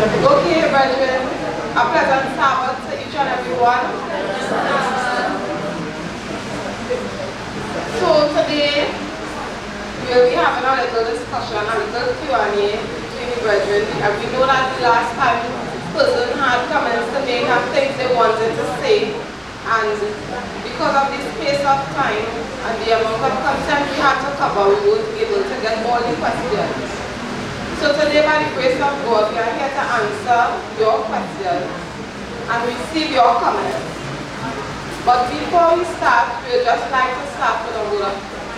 Okay, brethren, a pleasant Sabbath to each and every one. So today, we'll be having a little discussion, a little Q&A between the brethren. And we know that the last time person had comments to make and things they wanted to say. And because of the space of time and the amount of content we had to cover, we weren't able to get all the questions. So today, by the grace of God, we are here to answer your questions and receive your comments. But before we start, we would just like to start with a word of prayer.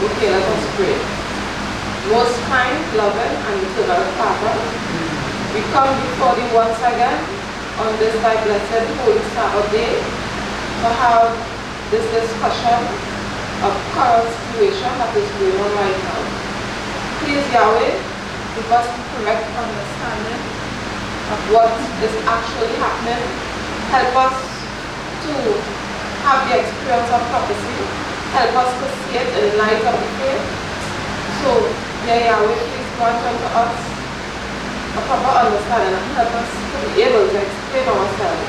Okay, let us pray. Most kind, loving, and eternal Father, we come before thee once again on this thy blessed Holy Sabbath day to have this discussion of current situation that is going on right now. Please, Yahweh, give us the correct understanding of what is actually happening. Help us to have the experience of prophecy. Help us to see it in light of the faith. So, Yahweh, please grant unto us a proper understanding and help us to be able to explain ourselves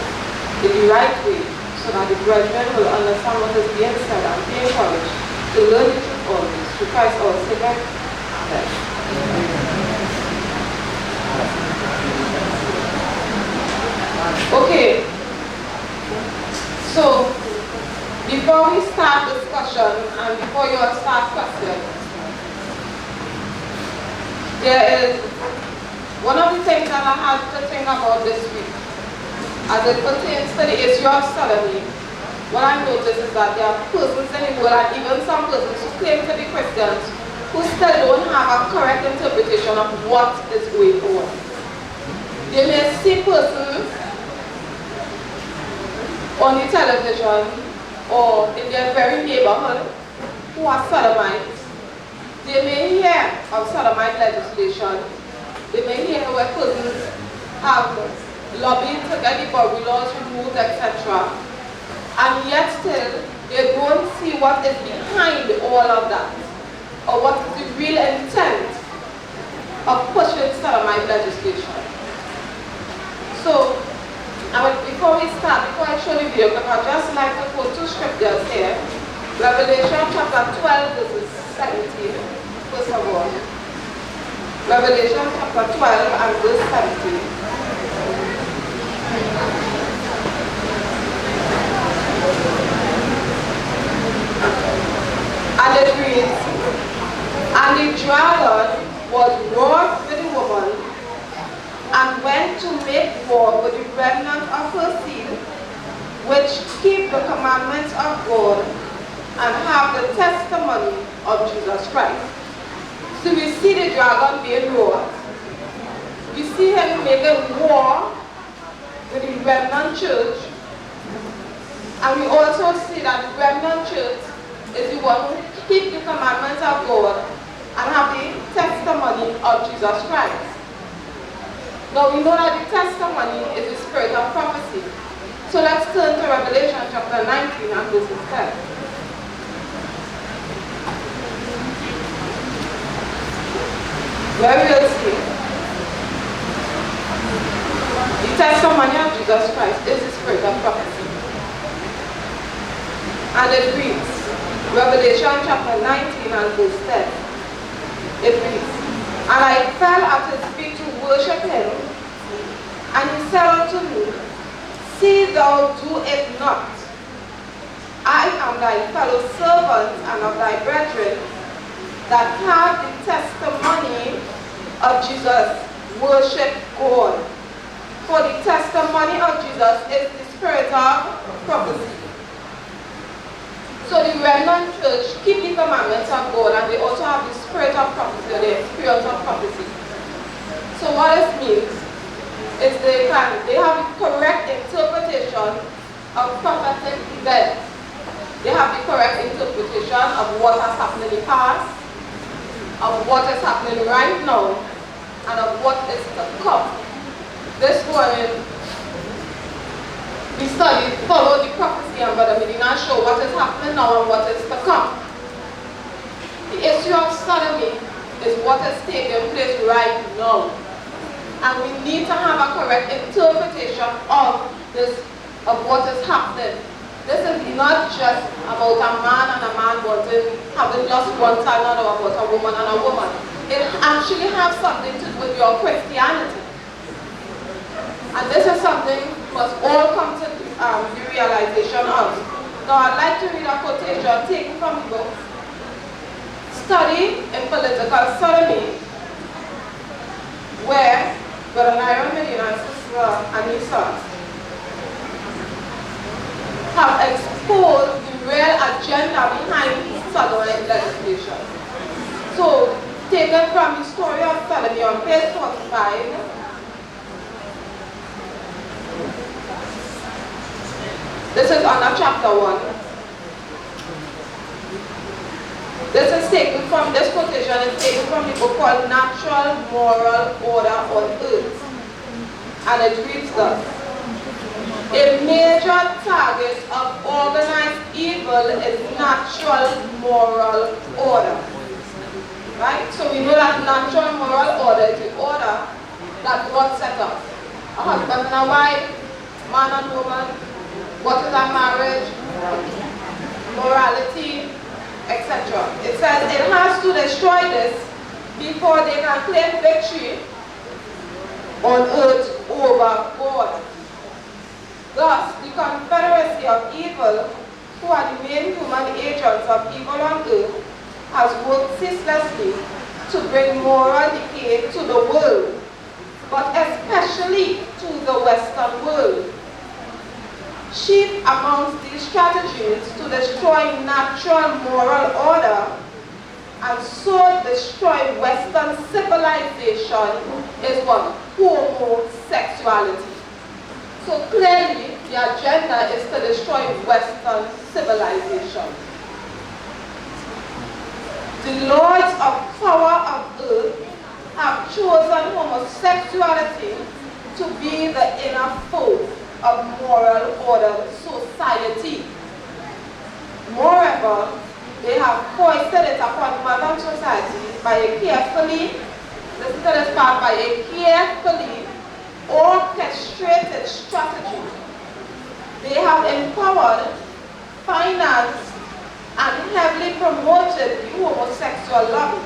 in the right way so that the brethren will understand what is being said and be encouraged to learn the truth always through Christ our Savior. Amen. Okay, so before we start discussion and before you all start questions, there is one of the things that I had to think about this week, as it pertains to the issue of sodomy. What I noticed is that there are persons in the world, and even some persons who claim to be Christians, who still don't have a correct interpretation of what is going on. They may see persons on the television or in their very neighborhood who are sodomites. They may hear of sodomite legislation. They may hear where persons have lobbied to get the Boundary laws removed, etc. And yet still, they don't see what is behind all of that, or what is the real intent of pushing sodomite legislation. So, before we start, before I show the video, I'd just like to quote two scriptures here. Revelation chapter 12, verses 17, first of all. Revelation chapter 12 and verse 17. And it reads, and the dragon was wroth with the woman, and went to make war with the remnant of her seed, which keep the commandments of God, and have the testimony of Jesus Christ. So we see the dragon being wrought. We see him making war with the remnant church. And we also see that the remnant church is the one who keep the commandments of God and have the testimony of Jesus Christ. Now we know that the testimony is the spirit of prophecy. So let's turn to Revelation chapter 19 and verses 10. Where we will see the testimony of Jesus Christ is the spirit of prophecy. And it reads, Revelation chapter 19 and verse 10. It reads, and I fell at his feet to worship him, and he said unto me, see thou do it not. I am thy fellow servant and of thy brethren, that have the testimony of Jesus, worship God. For the testimony of Jesus is the spirit of prophecy. So the remnant church keep the commandments of God, and they also have the spirit of prophecy, or the experience of prophecy. So what this means is they have the correct interpretation of prophetic events. They have the correct interpretation of what has happened in the past, of what is happening right now, and of what is to come. This morning, We studied, followed the prophecy and Brother Medina show what is happening now and what is to come. The issue of sodomy is what is taking place right now. And we need to have a correct interpretation of this, of what is happening. This is not just about a man and a man having just one child, or about a woman and a woman. It actually has something to do with your Christianity. And this is something we must all come to the realization of. Now I'd like to read a quotation taken from the book, Study in Political Sodomy, where Brother Myron Medina and Sister Anissa have exposed the real agenda behind sodomy legislation. So, taken from the story of sodomy on page 45, this is under chapter 1. This is taken from, this quotation is taken from the book called Natural Moral Order on Earth. And it reads thus: a major target of organized evil is natural moral order. Right? So we know that natural moral order is the order that God set up. A husband and a wife, man and woman, what is a marriage, morality, etc. It says it has to destroy this before they can claim victory on earth over God. Thus, the confederacy of evil, who are the main human agents of evil on earth, has worked ceaselessly to bring moral decay to the world, but especially to the Western world. Chief amongst these strategies to destroy natural moral order and so destroy Western civilization is what? Homosexuality. So clearly, the agenda is to destroy Western civilization. The lords of power of earth have chosen homosexuality to be the inner foe of moral order society. Moreover, they have foisted it upon modern society by a carefully, listen to this part, by a carefully orchestrated strategy. They have empowered, financed, and heavily promoted the homosexual lobby,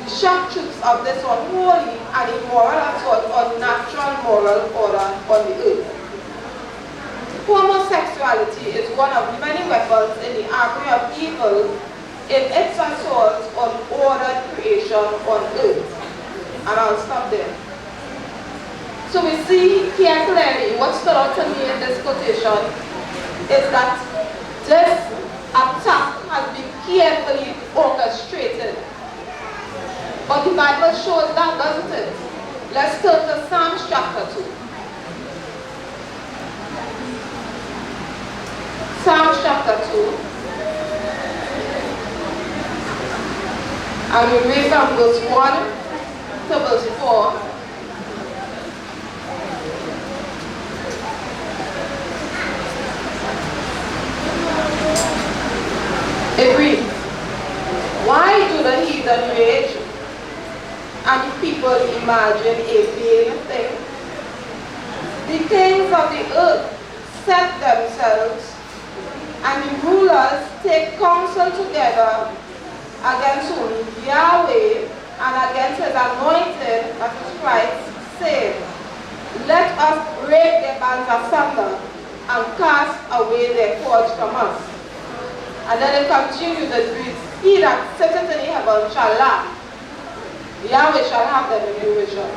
the shock troops of this unholy and immoral assault on natural moral order on the earth. Homosexuality is one of many weapons in the army of evil in its assault on ordered creation on earth. And I'll stop there. So we see here clearly what stood out to me in this quotation is that this attack has been carefully orchestrated. But the Bible shows that, doesn't it? Let's turn to Psalms chapter 2. Psalms chapter 2. And we read from verse 1 to verse 4. It reads, why do the heathen rage and the people imagine a vain thing? The kings of the earth set themselves, and the rulers take counsel together against whom? Yahweh, and against his anointed, that is Christ, saying, let us break their bands asunder and cast away their cords from us. And then it continues, it reads, he that sitteth in the heaven shall laugh. Yahweh shall have them in derision.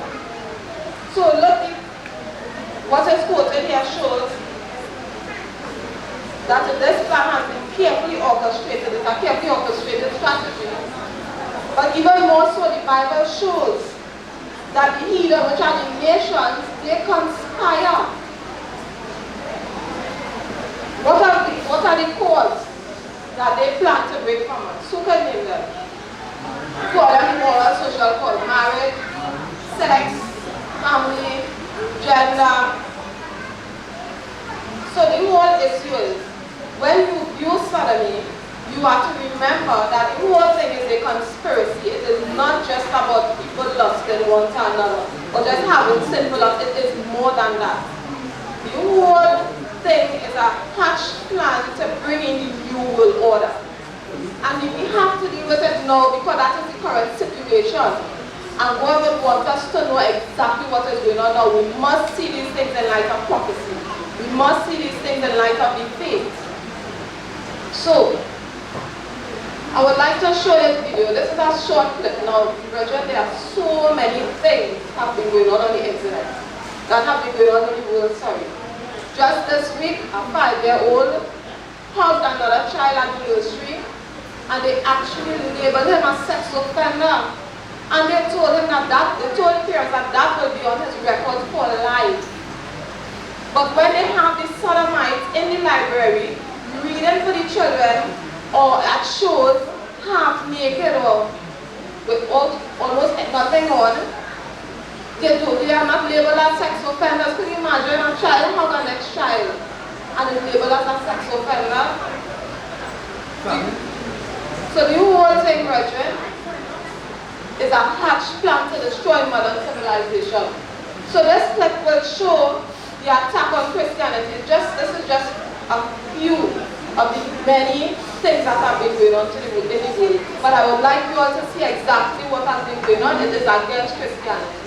So look, what is quoted here shows that this plan has been carefully orchestrated. It's a carefully orchestrated strategy. But even more so, the Bible shows that the heathen, which are the nations, they conspire. What are the cords that they plan to break from us? Who can name them? Call them moral, social code: marriage, sex, family, gender. So the whole issue is, when you view sodomy, you have to remember that the whole thing is a conspiracy. It is not just about people lusting one to another, or just having sinful lust. It is more than that. The whole thing is a hatched plan to bring in the new world order. And we have to deal with it now because that is the current situation. And God would want us to know exactly what is going on now. We must see these things in light of prophecy. We must see these things in light of the faith. So, I would like to show this video. This is a short clip now. Brethren, there are so many things have been going on the internet. That have been going on in the world, sorry. Just this week, a 5-year-old hugged another child at the nursery, and they actually labeled him a sex offender. And they told him they told the parents that will be on his record for life. But when they have the sodomites in the library, reading for the children, or at shows, half naked or with almost nothing on, they are not labeled as sex offenders. Could you imagine a child hug a next child and is labeled as a sex offender? So the whole thing, brethren, is a hatched plan to destroy modern civilization. So this clip will show the attack on Christianity. This is just a few of the many things that have been going on in the world. But I would like you all to see exactly what has been going on. It is against Christianity.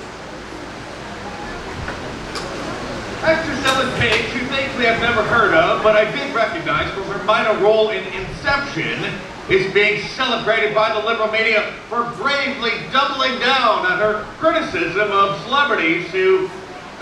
Actress Ellen Page, who thankfully I've never heard of, but I did recognize from her minor role in Inception, is being celebrated by the liberal media for bravely doubling down on her criticism of celebrities who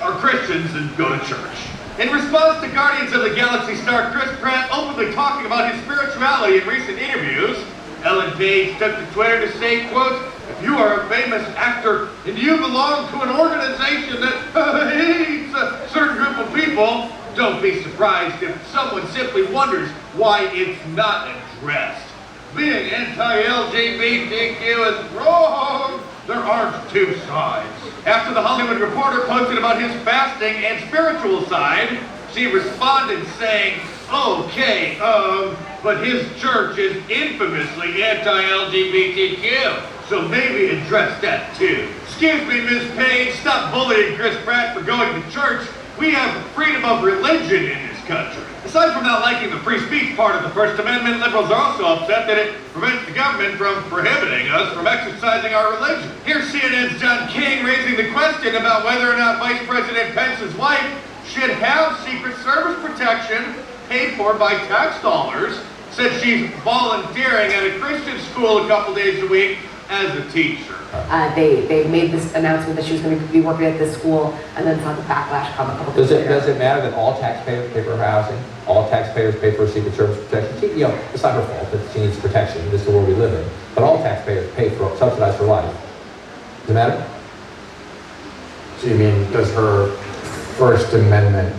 are Christians and go to church. In response to Guardians of the Galaxy star Chris Pratt openly talking about his spirituality in recent interviews, Ellen Page took to Twitter to say, quote, "If you are a famous actor and you belong to an organization that hates a certain group of people, don't be surprised if someone simply wonders why it's not addressed. Being anti-LGBTQ is wrong. There aren't two sides." After the Hollywood Reporter posted about his fasting and spiritual side, she responded saying, "Okay, but his church is infamously anti-LGBTQ, so maybe address that too." Excuse me, Ms. Page, stop bullying Chris Pratt for going to church. We have freedom of religion in this country. Aside from not liking the free speech part of the First Amendment, liberals are also upset that it prevents the government from prohibiting us from exercising our religion. Here's CNN's John King raising the question about whether or not Vice President Pence's wife should have Secret Service protection paid for by tax dollars, since she's volunteering at a Christian school a couple days a week as a teacher. They made this announcement that she was going to be working at this school, and then saw the backlash come a couple days later. Does it matter that all taxpayers pay for her housing? All taxpayers pay for Secret Service protection? You know, it's not her fault that she needs protection. This is the world we live in. But all taxpayers pay for, subsidize her life. Does it matter? So you mean, does her First Amendment,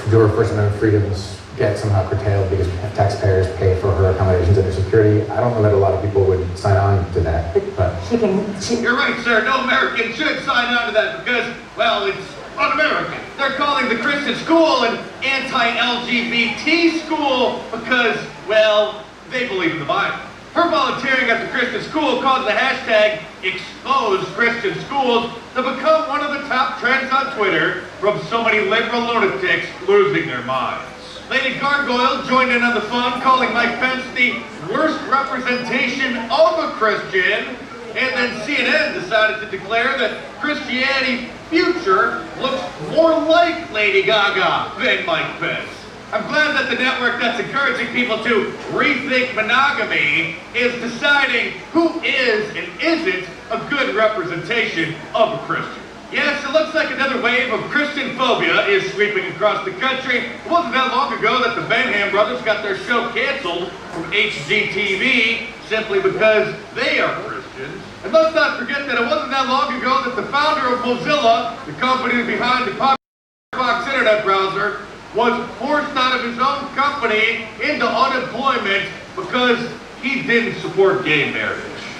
do her First Amendment freedoms get somehow curtailed because taxpayers pay for her accommodations and her security? I don't know that a lot of people would sign on to that, but... You're right, sir. No American should sign on to that because, well, it's un-American. They're calling the Christian school an anti-LGBT school because, well, they believe in the Bible. Her volunteering at the Christian school caused the hashtag #ExposeChristianSchools to become one of the top trends on Twitter from so many liberal lunatics losing their minds. Lady Gargoyle joined in on the fun, calling Mike Pence the worst representation of a Christian, and then CNN decided to declare that Christianity's future looks more like Lady Gaga than Mike Pence. I'm glad that the network that's encouraging people to rethink monogamy is deciding who is and isn't a good representation of a Christian. Yes, it looks like another wave of Christian phobia is sweeping across the country. It wasn't that long ago that the Benham brothers got their show canceled from HGTV simply because they are Christians. And let's not forget that it wasn't that long ago that the founder of Mozilla, the company behind the Firefox internet browser, was forced out of his own company into unemployment because he didn't support gay marriage.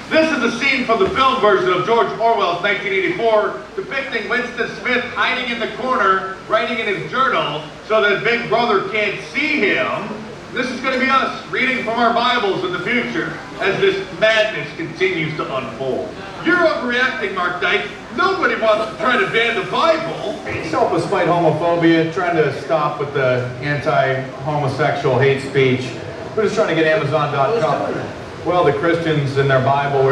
This is a scene from the film version of George Orwell's 1984, depicting Winston Smith hiding in the corner, writing in his journal, so that Big Brother can't see him. This is going to be us, reading from our Bibles in the future, as this madness continues to unfold. You're overreacting, Mark Dyke. Nobody wants to try to ban the Bible. Let's help us fight homophobia, trying to stop with the anti-homosexual hate speech. We're just trying to get Amazon.com. Well, the Christians in their Bible,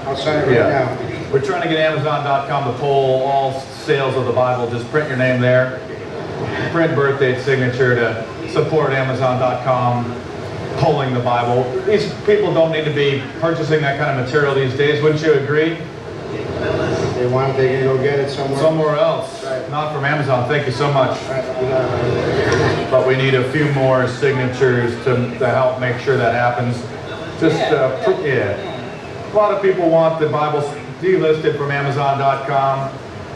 I'll sign it right now. we're trying to get Amazon.com to pull all sales of the Bible. Just print your name there. Print birth date signature to support Amazon.com pulling the Bible. These people don't need to be purchasing that kind of material these days. Wouldn't you agree? They want it, they can go get it somewhere. Somewhere else. Right. Not from Amazon. Thank you so much. Right, you got it. But we need a few more signatures to help make sure that happens. Just, yeah. A lot of people want the Bible delisted from Amazon.com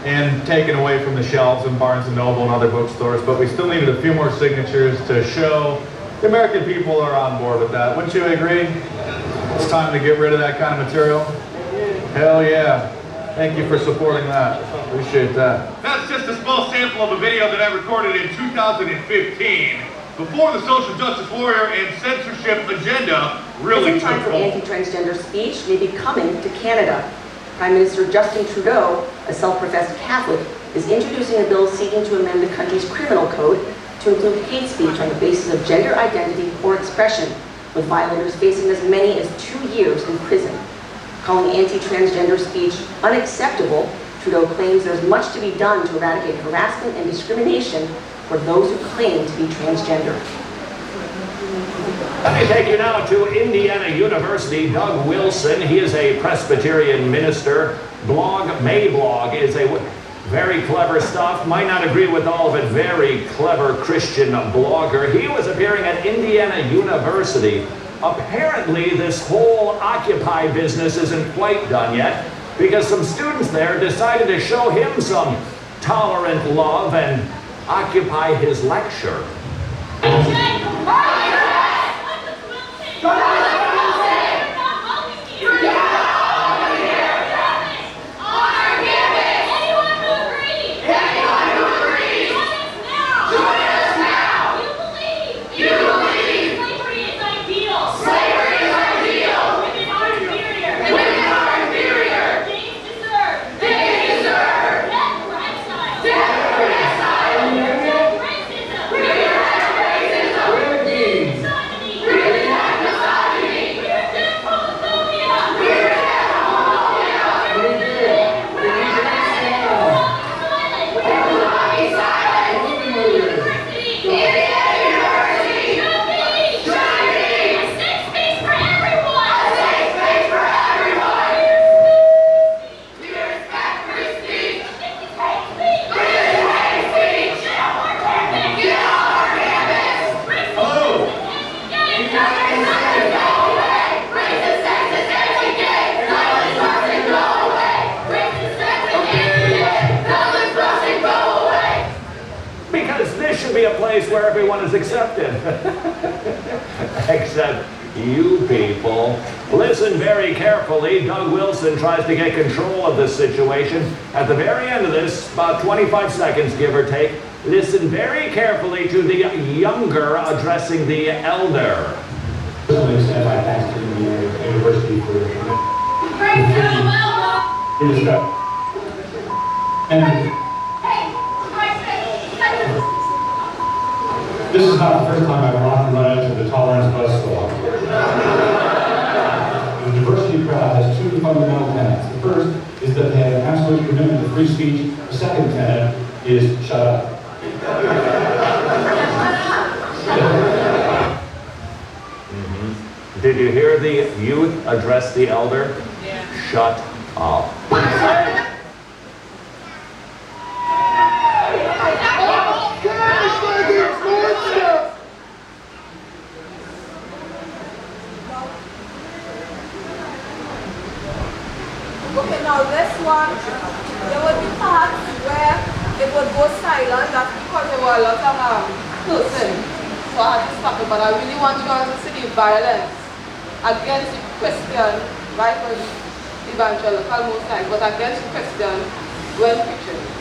and taken away from the shelves in Barnes & Noble and other bookstores, but we still needed a few more signatures to show the American people are on board with that. Wouldn't you agree? It's time to get rid of that kind of material. Hell yeah. Thank you for supporting that. Appreciate that. That's just a small sample of a video that I recorded in 2015, before the social justice warrior and censorship agenda really It's took time for hold. anti-transgender speech may be coming to Canada. Prime Minister Justin Trudeau, a self-professed Catholic, is introducing a bill seeking to amend the country's criminal code to include hate speech on the basis of gender identity or expression, with violators facing as many as 2 years in prison. Calling anti-transgender speech unacceptable, Trudeau claims there's much to be done to eradicate harassment and discrimination for those who claim to be transgender. I take you now to Indiana University. Doug Wilson, he is a Presbyterian minister. Mablog is a very clever stuff. Might not agree with all of it. Very clever Christian blogger. He was appearing at Indiana University. Apparently, this whole Occupy business isn't quite done yet, because some students there decided to show him some tolerant love and occupy his lecture. Where everyone is accepted. Except you people. Listen very carefully. Doug Wilson tries to get control of this situation. At the very end of this, about 25 seconds, give or take, listen very carefully to the younger addressing the elder. Personally stand by thanks to the university for their commitment. And this is not the first time I've often run into the tolerance buzzsaw. The diversity crowd has two fundamental tenets. The first is that they have an absolute commitment to free speech. The second tenet is shut up. Did you hear the youth address the elder? Yeah. Shut up. Okay, now this one, there would be parts where it would go silent. That's because there were a lot of cursing. So I had to stop it. But I really want you all to see the violence against the Christian Bible evangelical most times, but against Christians when preaching.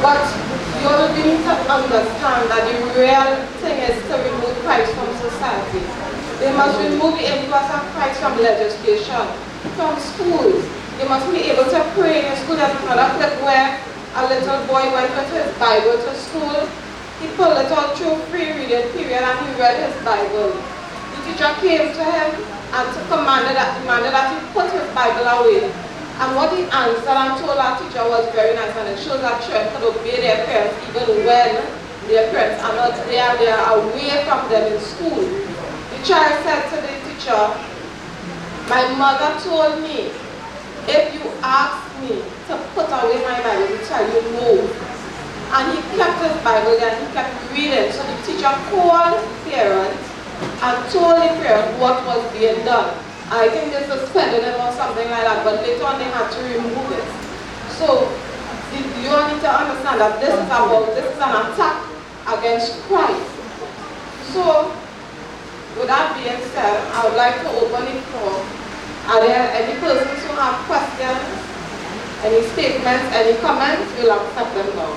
But you all need to understand that the real thing is to remove Christ from society. They must remove the influence of Christ from legislation, from schools. They must be able to pray in school. There's another clip where a little boy went with his Bible to school. He pulled it out through free reading period and he read his Bible. The teacher came to him and demanded that he put his Bible away. And what he answered and told our teacher was very nice, and it shows that children can obey their parents even when their parents are not there, they are away from them in school. The child said to the teacher, "My mother told me, if you ask me to put away my Bible, I will tell you no." And he kept his Bible there and he kept reading. So the teacher called the parents and told the parents what was being done. I think they suspended him or something like that, but later on they had to remove it. So you all need to understand that this is an attack against Christ. So with that being said, I would like to open the floor. Are there any persons who have questions, any statements, any comments? We'll accept them now.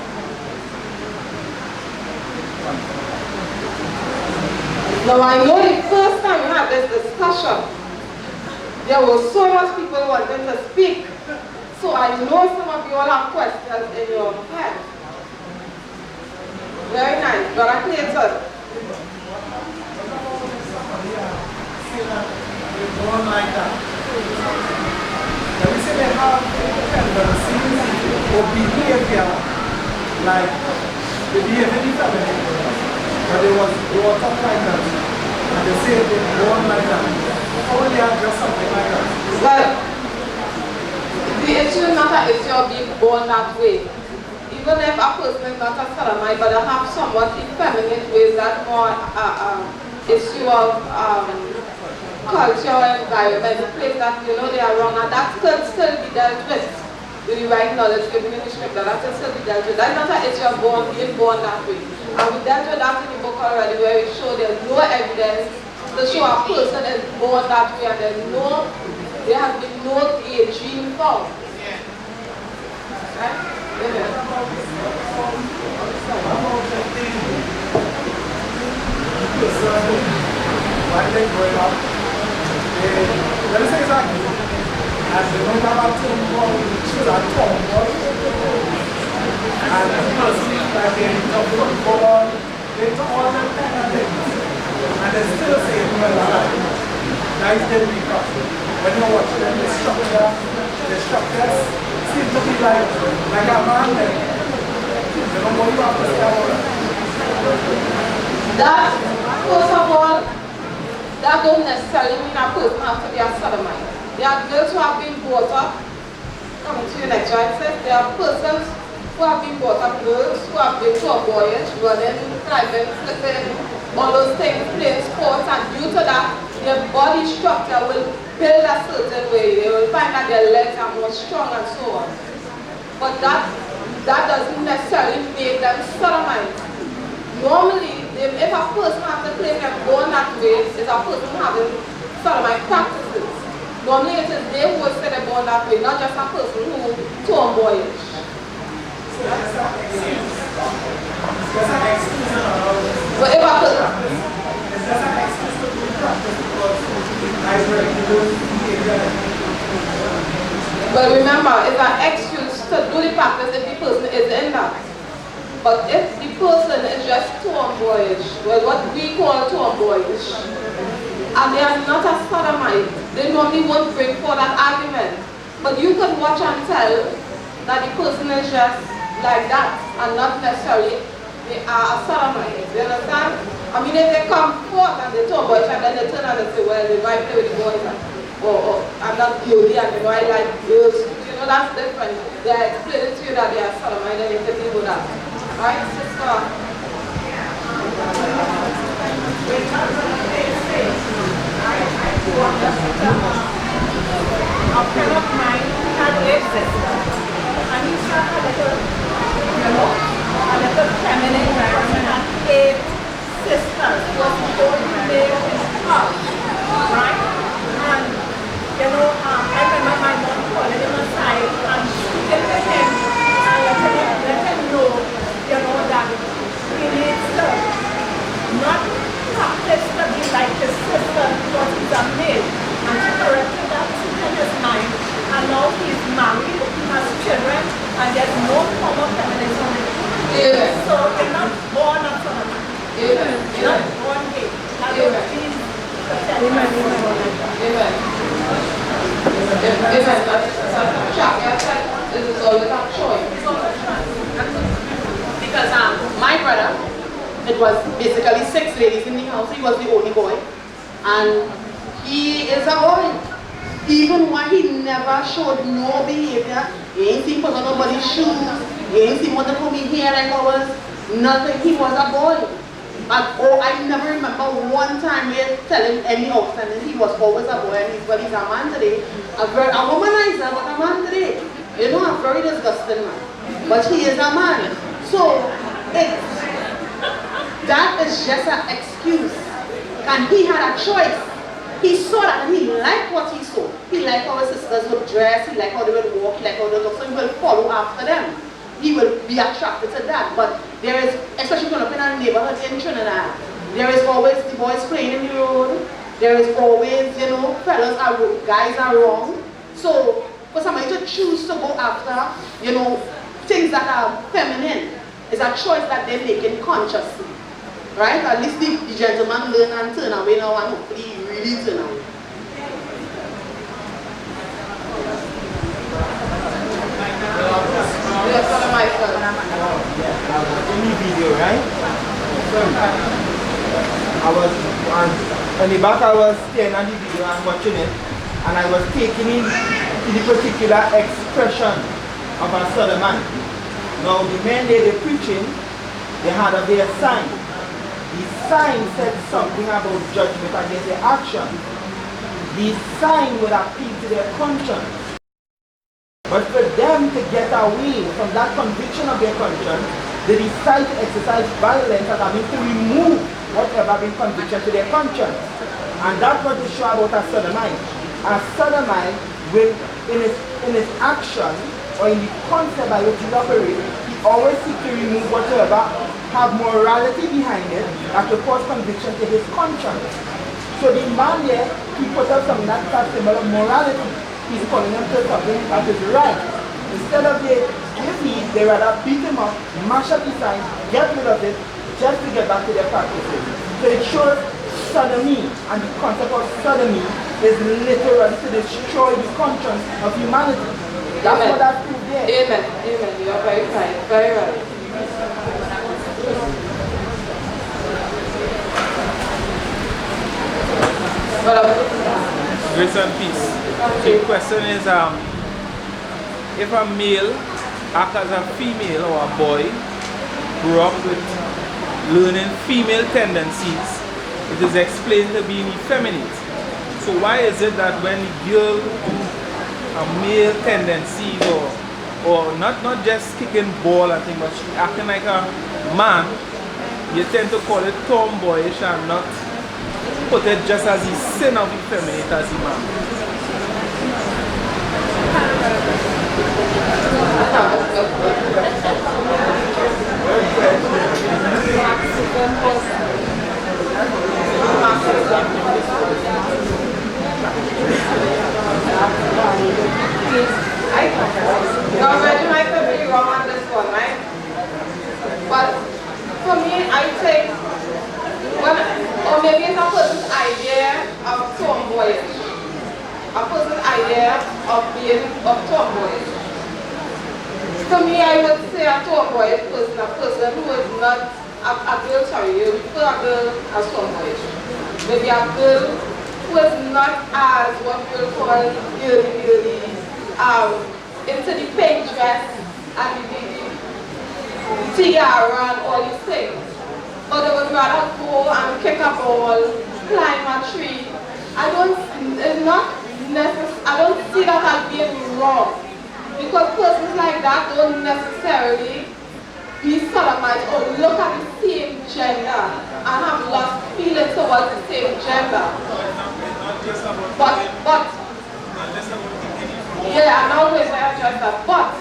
Now I know the first time we had this discussion, there were so much people wanting to speak. So I know some of you all have questions in your head. Very nice. Brother Clayton. Don't like that. Let me say they have tendencies or behavior like the behavior in the family, but they was brought up like that. And they say they don't like that. How will they address something like that? Well, the issue is not an issue of being born that way. Even if a person is not a sodomite, but they have somewhat effeminate ways, that's more issue of culture, environment, the place that you know they are wrong, and that could still be dealt with the right knowledge given in the scripture. That can still be dealt with. That's not an issue of being born that way. And we dealt with that in the book already, where we show there's no evidence to show a person is born that way, and there has been no gay gene found. Right? When they grow up, let me say exactly, as they don't have a tomboy, she's a tomboy, and the person that they into football, they do all them kind of things, and they still say, well, that is their weaker. When you watch them, the structures seem to be like a man there. They don't know you have to stay over. That, first of all, that don't necessarily mean a person has to be a sodomite. There are girls who have been brought up, coming to the next slide, says there are persons who have been brought up, girls who have been tomboyish, running, driving, flipping, all those things, playing sports, and due to that, their body structure will build a certain way. They will find that their legs are more strong and so on. But that doesn't necessarily make them sodomites. Normally, if a person has to claim they're born that way, it's a person having sodomite practices. Normally it is they who will say they're born that way, not just a person who tomboyish. But if a person... But remember, it's an excuse to do the practice if the person is in that. But if the person is just tomboyish, well, what we call tomboyish, and they are not a sodomite, they normally won't bring for that argument. But you can watch and tell that the person is just like that, and not necessarily they are a sodomite. You understand? I mean, if they come forth and they tomboyish, and then they turn and they say, well, they might play with the boys, or I'm not guilty, and I like girls. You know, that's different. They are explaining to you that they are sodomite, and you can deal with that. Right, sister? A friend of mine had 8 sisters, and he had a little feminine environment, and 8 sisters was only there in his house, right? And, I remember my mom calling him aside and speaking to him and let him know, that he needs to not practice to be like Amen. It is always a choice. Because my brother, it was basically 6 ladies in the house. He was the only boy. And he is a boy. Even when he never showed no behavior, he ain't seen put on nobody's shoes, he ain't seen want to put me here like ours, nothing. He was a boy. But I never remember one time we telling any outstanding. He was always a boy, and he's a man today. A womanizer, but a man today. You know, a very disgusting man. But he is a man. So, that is just an excuse. And he had a choice. He saw that and he liked what he saw. He liked how his sisters would dress, he liked how they would walk, he liked how they would look, so he will follow after them. He will be attracted to that. But there is, especially growing up in a neighborhood in Trinidad, there is always the boys playing in the road. There is always, fellas are guys are wrong. So for somebody to choose to go after, things that are feminine is a choice that they're making consciously. Right? At least the gentleman learn and turn away now and hopefully really turn away. Yes, one of my sons. In the video, right? So, I was on the back, I was staying on the video and watching it, and I was taking in the particular expression of a southern man. Now, the men they were preaching, they had a their sign. The sign said something about judgment against their action. The sign would appeal to their conscience. But for them to get away from that conviction of their conscience, they decide to exercise violence, and that means to remove whatever been conviction to their conscience. And that's what they show about a sodomite. A sodomite will, in his action, or in the concept by which he operates, he always seeks to remove whatever have morality behind it that will cause conviction to his conscience. So the man there, he put up something that's a symbol of morality. He's calling them to something that is right. Instead of they give heed, they rather beat him up, mash up the sign, get rid of it, just to get back to their practices. So it shows sodomy, and the concept of sodomy is literally to destroy the conscience of humanity. That's what that proves there. Amen. You are very right. Very right. Grace and peace. The question is, if a male acts as a female or a boy, grew up with learning female tendencies, it is explained to be effeminate. So why is it that when the girl do a male tendencies or not just kicking ball and things, but she acting like a man, you tend to call it tomboyish and not put it just as the sin of effeminate as the man? Now, Reggie might be wrong on this one, right? But for me, I think, or maybe it's a person's idea of tomboyish. A person's idea of being tomboyish. To me, I would say a tomboyish person, a person who is not a girl, you refer a girl as tomboyish. Maybe a girl who is not as what we will call girly, into the pink dress and the tiara and all these things. But they would rather go and kick a ball, climb a tree. I don't see that as being wrong. Because persons like that don't necessarily be sodomite or look at the same gender and have lost feelings towards the same gender. But yeah, I'm not going to address that. But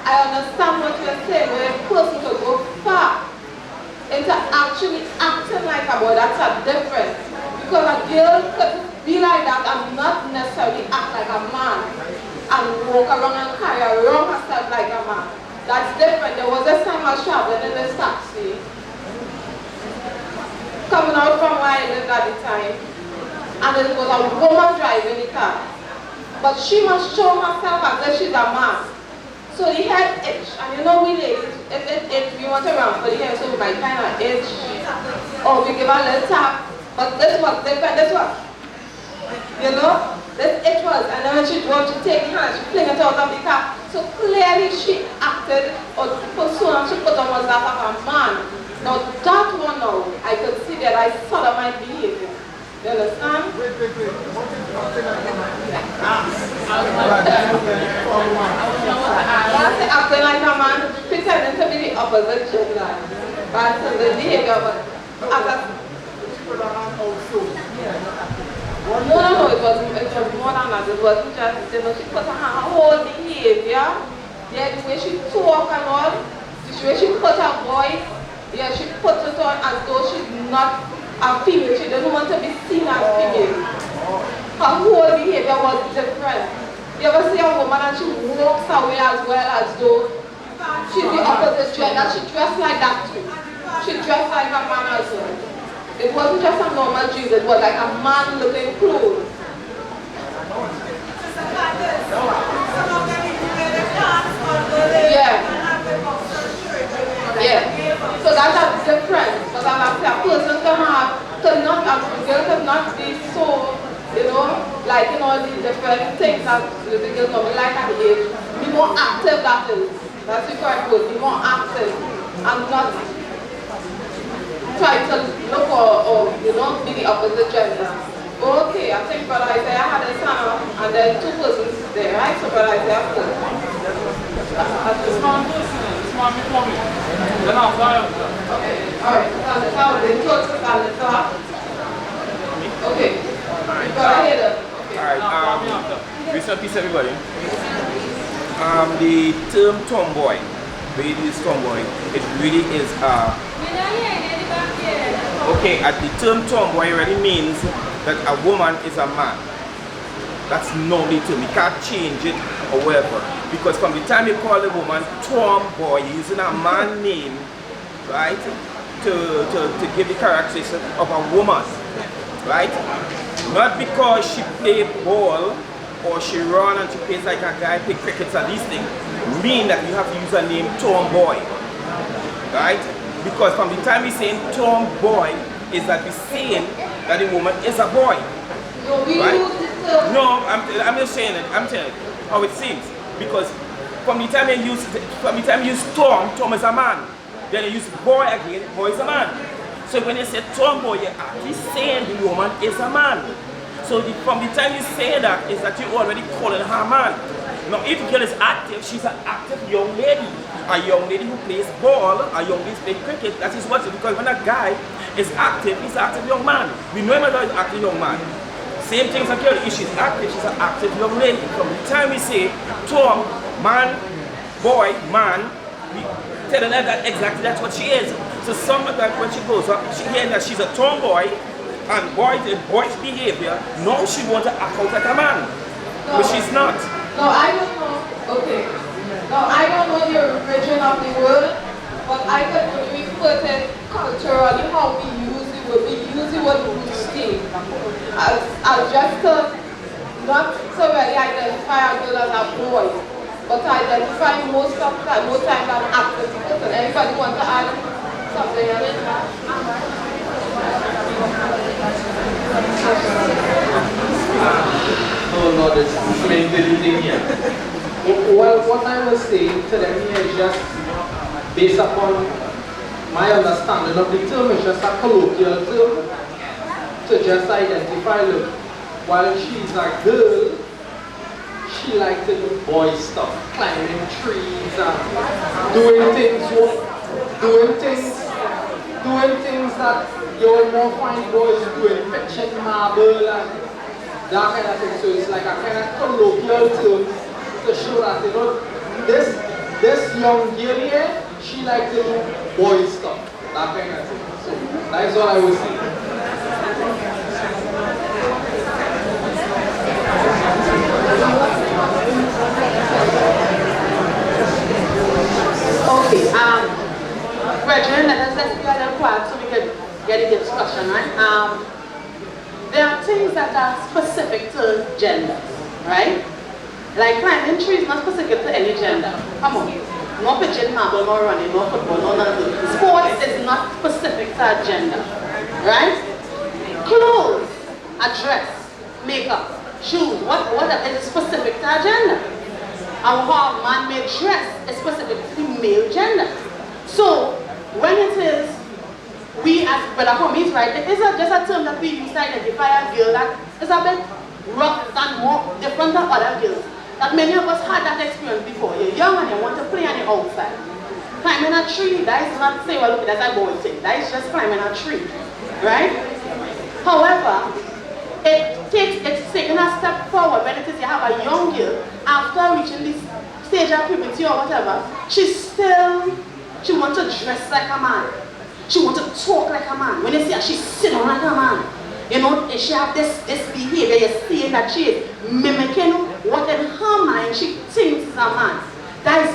I understand what you're saying, where a person could go far into actually acting like a boy. That's a difference. Because a girl could be like that and not necessarily act like a man and walk around and carry around herself like a man. That's different. There was a time I was traveling in this taxi, coming out from where I lived at the time, and it was a woman driving the car. But she must show herself as if she's a man. So the head itch, and you know we ladies, if we want to run for the hair, so we might kind of itch, or we give her a little tap, but this was different, this was, you know, this itch was, and then when she drove, she take the hand, she fling it out of the car. So clearly she acted, or the persona she put on was that of a man. Now that one now, I could see that I saw that my behavior. You understand? Wait. What is acting like a man, pretending to be the opposite gender. But the behavior, but no, it was more than that. It wasn't just, you know, she put her whole behavior, yeah, the way she talk and all, the way she put her voice, yeah, she put it on as though she's not a female. She doesn't want to be seen as female. Her whole behavior was different. You ever see a woman and she walks away as well as though she's the opposite gender? She dressed like that too. She dressed like a man as well. It wasn't just a normal dress, it was like a man looking clothes. Yeah. So that's a difference. But a person cannot, a girl cannot be so, you know, like in all these different things that little girls normally like at the age. Be more active, that is. That's the correct word. Be more active and not try to look or you know, be the opposite gender. Okay, I think Brother Isaiah had a son and there are two persons there, right? So Brother Isaiah first. This one before me. Then after I have that. Okay, alright. Then towards the top. Okay. Alright, peace and peace everybody. The term tomboy, this tomboy, it really is okay, the term tomboy really means that a woman is a man. That's not the term. You can't change it or whatever. Because from the time you call a woman tomboy, you're using a man name, right, to give the characteristic of a woman, right? Not because she played ball or she run and she plays like a guy, play crickets and these things, mean that you have to use a name tomboy, right? Because from the time we're saying tomboy, is that we're saying that a woman is a boy. Right? No, I'm just saying it. I'm telling you how it seems. Because from the time you use Tom is a man. Then you use boy again, boy is a man. So when you say tomboy, you're actually saying the woman is a man. So from the time you say that, is that you're already calling her a man. Now if the girl is active, she's an active young lady. A young lady who plays ball, a young lady who plays cricket, that is what it is. Because when a guy is active, he's an active young man. We know him as an active young man. Same thing as a girl, if she's active, she's an active young lady. From the time we say Tom, man, boy, man, we telling her that exactly that's what she is. So sometimes when she goes up, she hears that she's a tomboy, and boy's behavior, now she wants to act out like a man. No, but she's not. No, I don't know. Okay. Now, I don't know the origin of the word, but I could only put it culturally how we use the word. We use the word roosting as just to not to really identify a girl as a boy, but to identify most times an active person. Anybody want to add something else? No, there's anything here. Well, what I was saying to them here is just based upon my understanding of the term, is just a colloquial term to just identify, look, while she's a girl, she likes to do boy stuff, climbing trees and doing things that you will more find boys doing, fetching marble and that kind of thing. So it's like a kind of colloquial term to show that, you know, this young girl here, she likes to do boy stuff, that kind of thing. So that's what I was saying. Okay, brethren, let us get a quiet so we can get a discussion, right? there are things that are specific to genders, right? Like climbing trees, not specific to any gender. Come on. No pitching marble, no running, no football, no none of it. Sports is not specific to a gender, right? Clothes, a dress, makeup, shoes, what is specific to a gender. And how man-made dress is specific to the male gender. So, when it is, we as Brother Homies, right, it is just a term that we use to identify a girl that is a bit rough and more different than other girls. That many of us had that experience before. You're young and you want to play on the outside. Climbing a tree, that is not saying, well, look, that's a boy thing. That is just climbing a tree, right? However, it's taking a step forward when it is you have a young girl, after reaching this stage of puberty or whatever, she wants to dress like a man. She wants to talk like a man. When you see her, she sit down like a man. You know, she have this behavior, you're seeing that she is mimicking what in her mind she thinks is a man. That is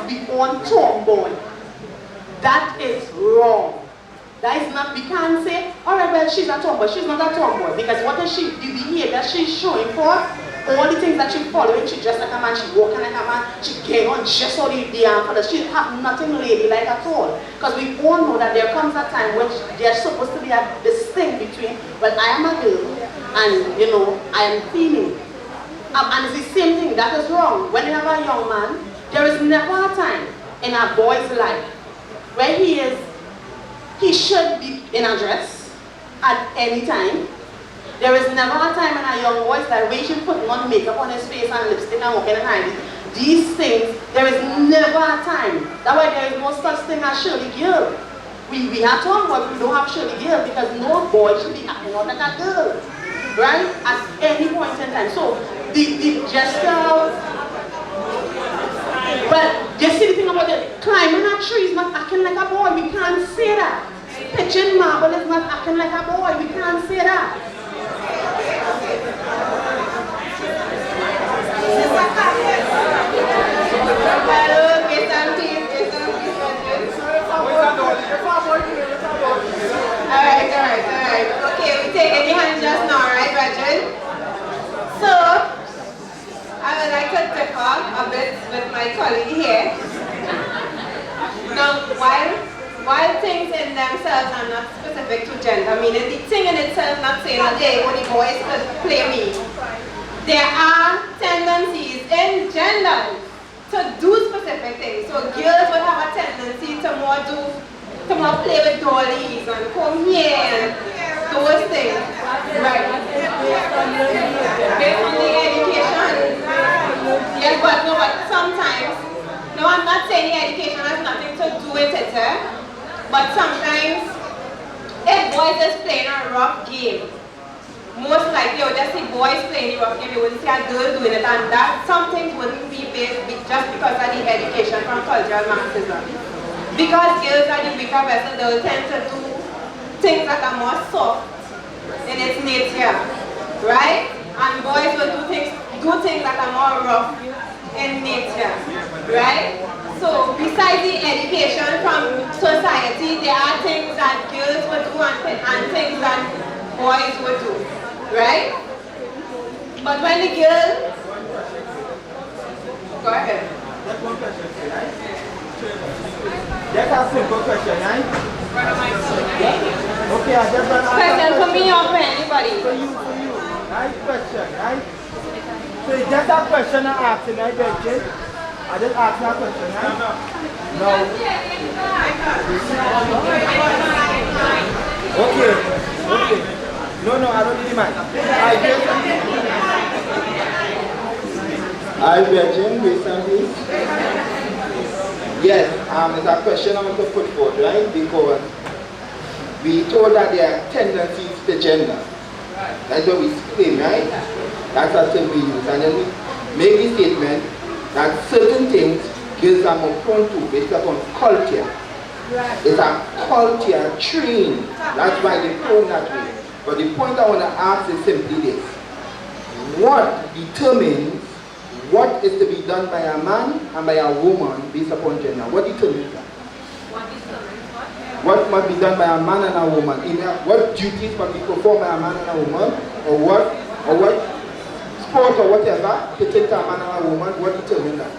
beyond tomboy. That is wrong. That is not, we can't say, all right, well, she's a tomboy. She's not a tomboy. Because what is she, the behavior she's showing for, all the things that she's following, she dressed like a man, she walking like a man, she getting on just all the damn colors. She have nothing ladylike at all. Because we all know that there comes a time when there's supposed to be this thing between, well, I am a girl, and, you know, I am female. And it's the same thing, that is wrong. When you have a young man, there is never a time in a boy's life where he should be in a dress at any time. There is never a time in a young boy's life where he should put on makeup on his face and lipstick and walking and hiding. These things, there is never a time. That's why there is no such thing as Shirley girl. We have tomboy, but we don't have Shirley girl because no boy should be acting out like a girl, right? At any point in time. So the gesture, but you see the thing about it, climbing a tree is not acting like a boy. We can't say that. Pitching marble is not acting like a boy. We can't say that. Alright. Okay, we take any hand just now, right, Bridget? So, I would like to differ a bit with my colleague here. Now, while things in themselves are not specific to gender, meaning the thing in itself not saying that they only boys could play me, there are tendencies in gender to do specific things. So girls would have a tendency to more play with dollies and come here and those things. Right. Based on the education. Yes, but sometimes, no, I'm not saying the education has nothing to do with it, but sometimes if boys is playing a rough game, most likely you would just see boys playing the rough game, you wouldn't see a girl doing it, and that some things wouldn't be based just because of the education from cultural Marxism. Because girls are the weaker vessel, they will tend to do things that are more soft in its nature, right? And boys will do things that are more rough in nature, right? So besides the education from society, there are things that girls would do and things that boys would do, right? But when the girl, go ahead. That's one question, right? That's a simple question, right? Okay, I just want to ask question for me or for anybody? For you. Nice question, right? So it's just a question I'm asking, right, Betty? I just asked that question, right? No. Okay. No, I don't need the mic. I Virgin, based on this. Yes, it's a question I want to put forward, right? Because we told that there are tendencies to gender. That's what we claim, right? That's what we use. And then we make the statement that certain things girls are more prone to based upon culture. It's a culture trained. That's why they prone that way. But the point I want to ask is simply this. What determines what is to be done by a man and by a woman based upon gender? What determines that? What must be done by a man and a woman. What duties must be performed by a man and a woman, or what sport or whatever, pertain to a man and a woman, what determines that?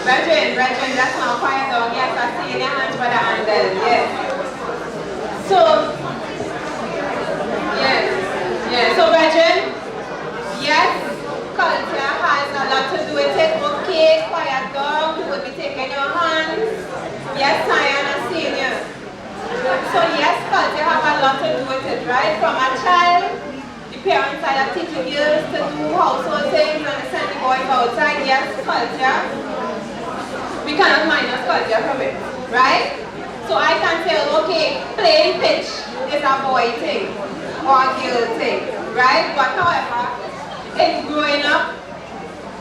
Okay, Brethren, that's not quiet down. Yes, I see in your hands, Brother Andel. Yes. So, so Brethren, yes, culture has a lot to do with it. Okay, quiet down. We'll be taking your hands. Yes, Cyan, I see you. So yes, culture have a lot to do with it, right? From a child, the parents are teaching girls to do household things and send the boys outside. Yes, culture. We cannot minus culture from it, right? So I can say, okay, playing pitch is a boy thing or a girl thing, right? But however, in growing up,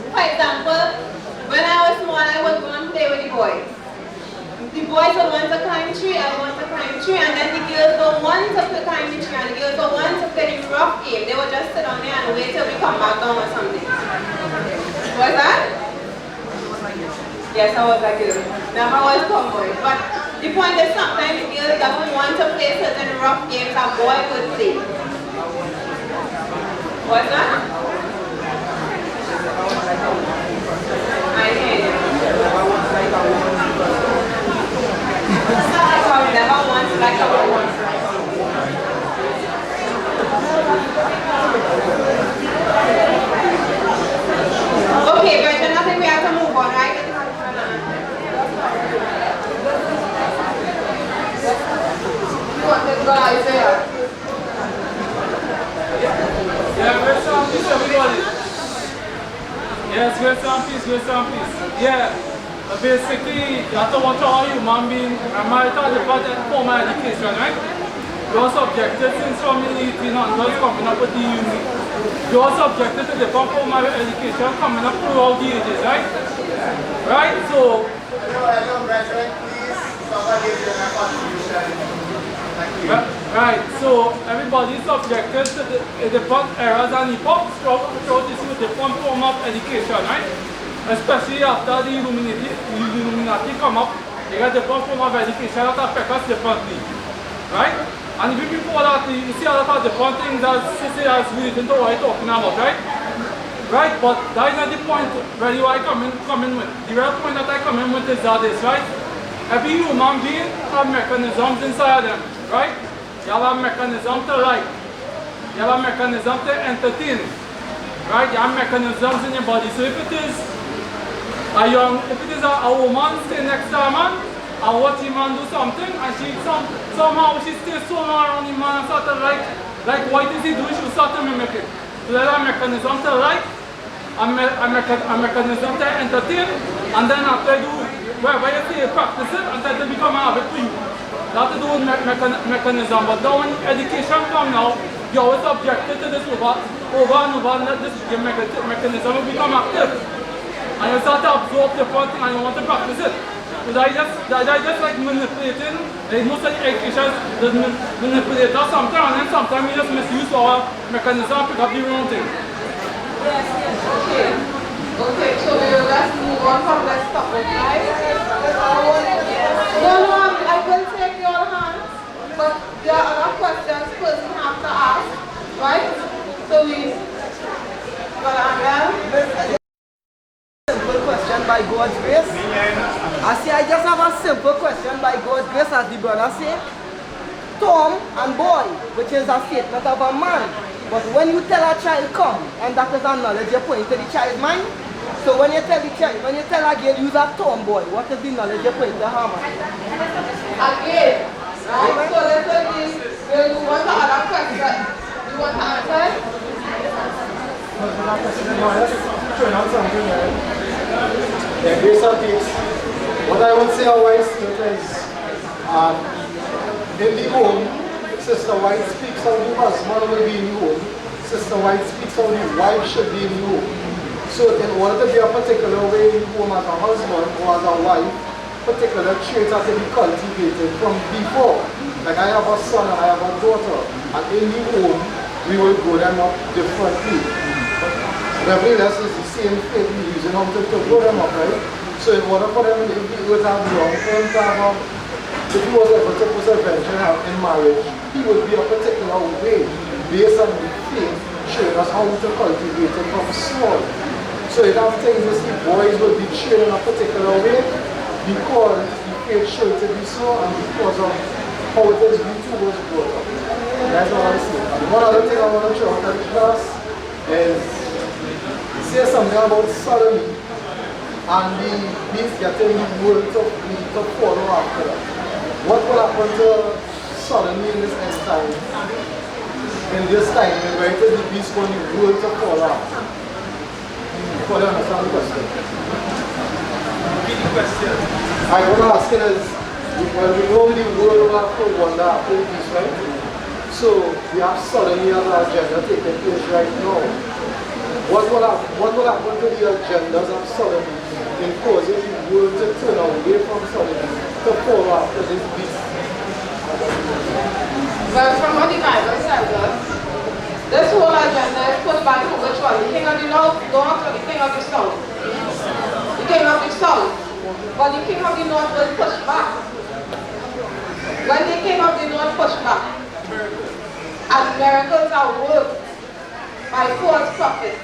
for example, when I was small, I would go and play with the boys. The boys would want to climb tree, I want to climb tree, and then the girls don't want to climb the tree, and the girls don't want to play the rough game. They would just sit on there and wait till we come back down or something. What's that? Yes, I was a girl. Never was tomboy. But the point is sometimes girls don't want to play certain rough games a boy would play. What's that? I hear you. Never once like a woman. Okay, Bridget, I think we have to move on, right? You want this guy there? Yeah, grace and peace, everybody. Yes, grace and peace. Yeah. Basically, you have to want to all human being, and marital department formal education, right? You are subjected since from the 1800s coming up with the union. You are subjected to the formal education coming up throughout the ages, right? Right? So, right, so everybody is subjected to the different eras and epochs throughout this different form of education, right? Especially after the Illuminati come up, they got different form of education that affect us differently, right? And even before that, you see a lot of different things as related to what I'm talking about, right? Right, but that is not the point where you are coming with. The real point that I come in with is that this, right? Every human being have mechanisms inside them, right? You have a mechanism to like, you have a mechanism to entertain, right? You have mechanisms in your body. So if it is a woman stay next to a man and watch him man do something, and somehow she stays so long around him man and start to like what is he doing, she'll start to mimic it. So there's a mechanism to like, a mechanism to entertain, and then after you do wherever you say you practice it until it become a habit for you. That to do with mechanism. But now when education comes now, you're always subjected to this over and over, and let this mechanism will become active. And you start to absorb the front thing and you want to practice it. So that is just like manipulating. There's no such education that manipulate us sometimes, and then sometimes we just misuse our mechanism and pick up the wrong thing. Yes, okay. Okay, so we will just move on from this topic, right? No, I will take your hands, but there are other questions person have to ask, right? So we, simple question by God's grace. I just have a simple question by God's grace, as the brother said. Tom and boy, which is a statement of a man. But when you tell a child come, and that is a knowledge you put into the child's mind. So when you tell a girl use a tomboy, what is the knowledge you put into her mind? Again, right? So let's say you want to add a question. You want to answer? Yeah, grace and peace. What I would say a wise statement is, in the home, Sister White speaks how the husband will be in the home. Sister White speaks how the wife should be in the home. So in order to be a particular way in the home as a husband or as a wife, particular traits have to be cultivated from before. Like I have a son and I have a daughter, and in the home, we will grow them up differently. Nevertheless, it's the same faith we're using how to grow them up, right? So in order for them, if we would have long-term to have if he was ever to put a venture in marriage, he would be a particular way based on the faith showing us how to cultivate it from small. So it have things as the boys will be trained in a particular way because the faith showed it to be so and because of how it is we too was brought up. That's what I say. And one other thing I want to show to the class is say something about sodomy and the beast getting the world to follow after that. What will happen to sodomy in this end time? In this time, when it is the beast going the world to follow after? For the understand the question. Repeat the question. I want to ask is, well, we know the world will have to wander after the beast, right? So we have sodomy as our agenda taking place right now. What will happen to the agendas of sodomy in causing the world to turn away from sodomy to follow after this beast? Well, from what the Bible tells us, this whole agenda is put back to which one? The king of the north or the king of the south? The king of the south. But the king of the north will push back. When the king of the north push back, and miracles are worked by false prophets,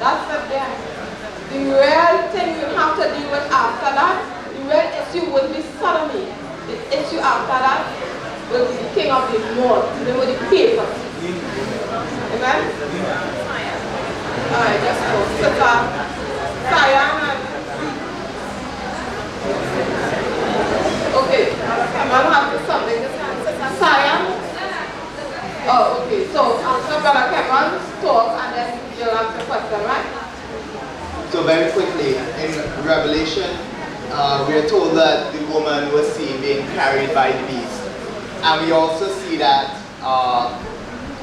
that's the there. The real thing you have to deal with after that, the real issue will be sodomy. The issue after that will be the king of the north, they will the papers. Amen? Alright, just go. Sister Cyan and okay. I'll have to something. Sister Cyan. Oh, okay. So Brother Kevin talk and then you'll ask the question, right? So very quickly, in Revelation, we are told that the woman was seen being carried by the beast. And we also see that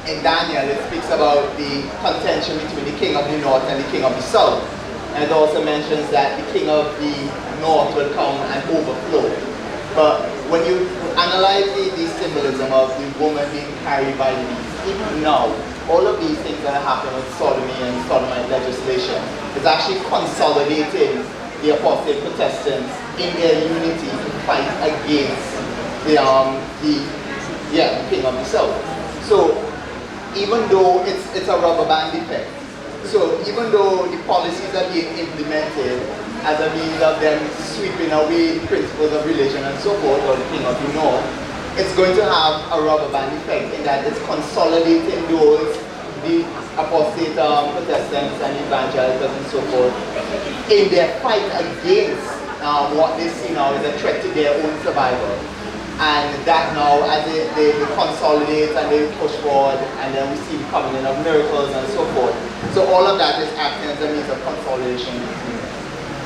in Daniel, it speaks about the contention between the king of the north and the king of the south. And it also mentions that the king of the north will come and overflow. But when you analyze the symbolism of the woman being carried by the beast, even now, all of these things that are happening with sodomy and sodomite legislation is actually consolidating the apostate Protestants in their unity to fight against the king of the south. So even though it's a rubber band effect, so even though the policies are being implemented as a means of them sweeping away the principles of religion and so forth, or the king of the north, it's going to have a rubber band effect in that it's consolidating the apostate Protestants and evangelicals and so forth in their fight against what they see now as a threat to their own survival. And that now, as they consolidate and they push forward, and then we see the coming in of miracles and so forth. So all of that is acting as a means of consolidation.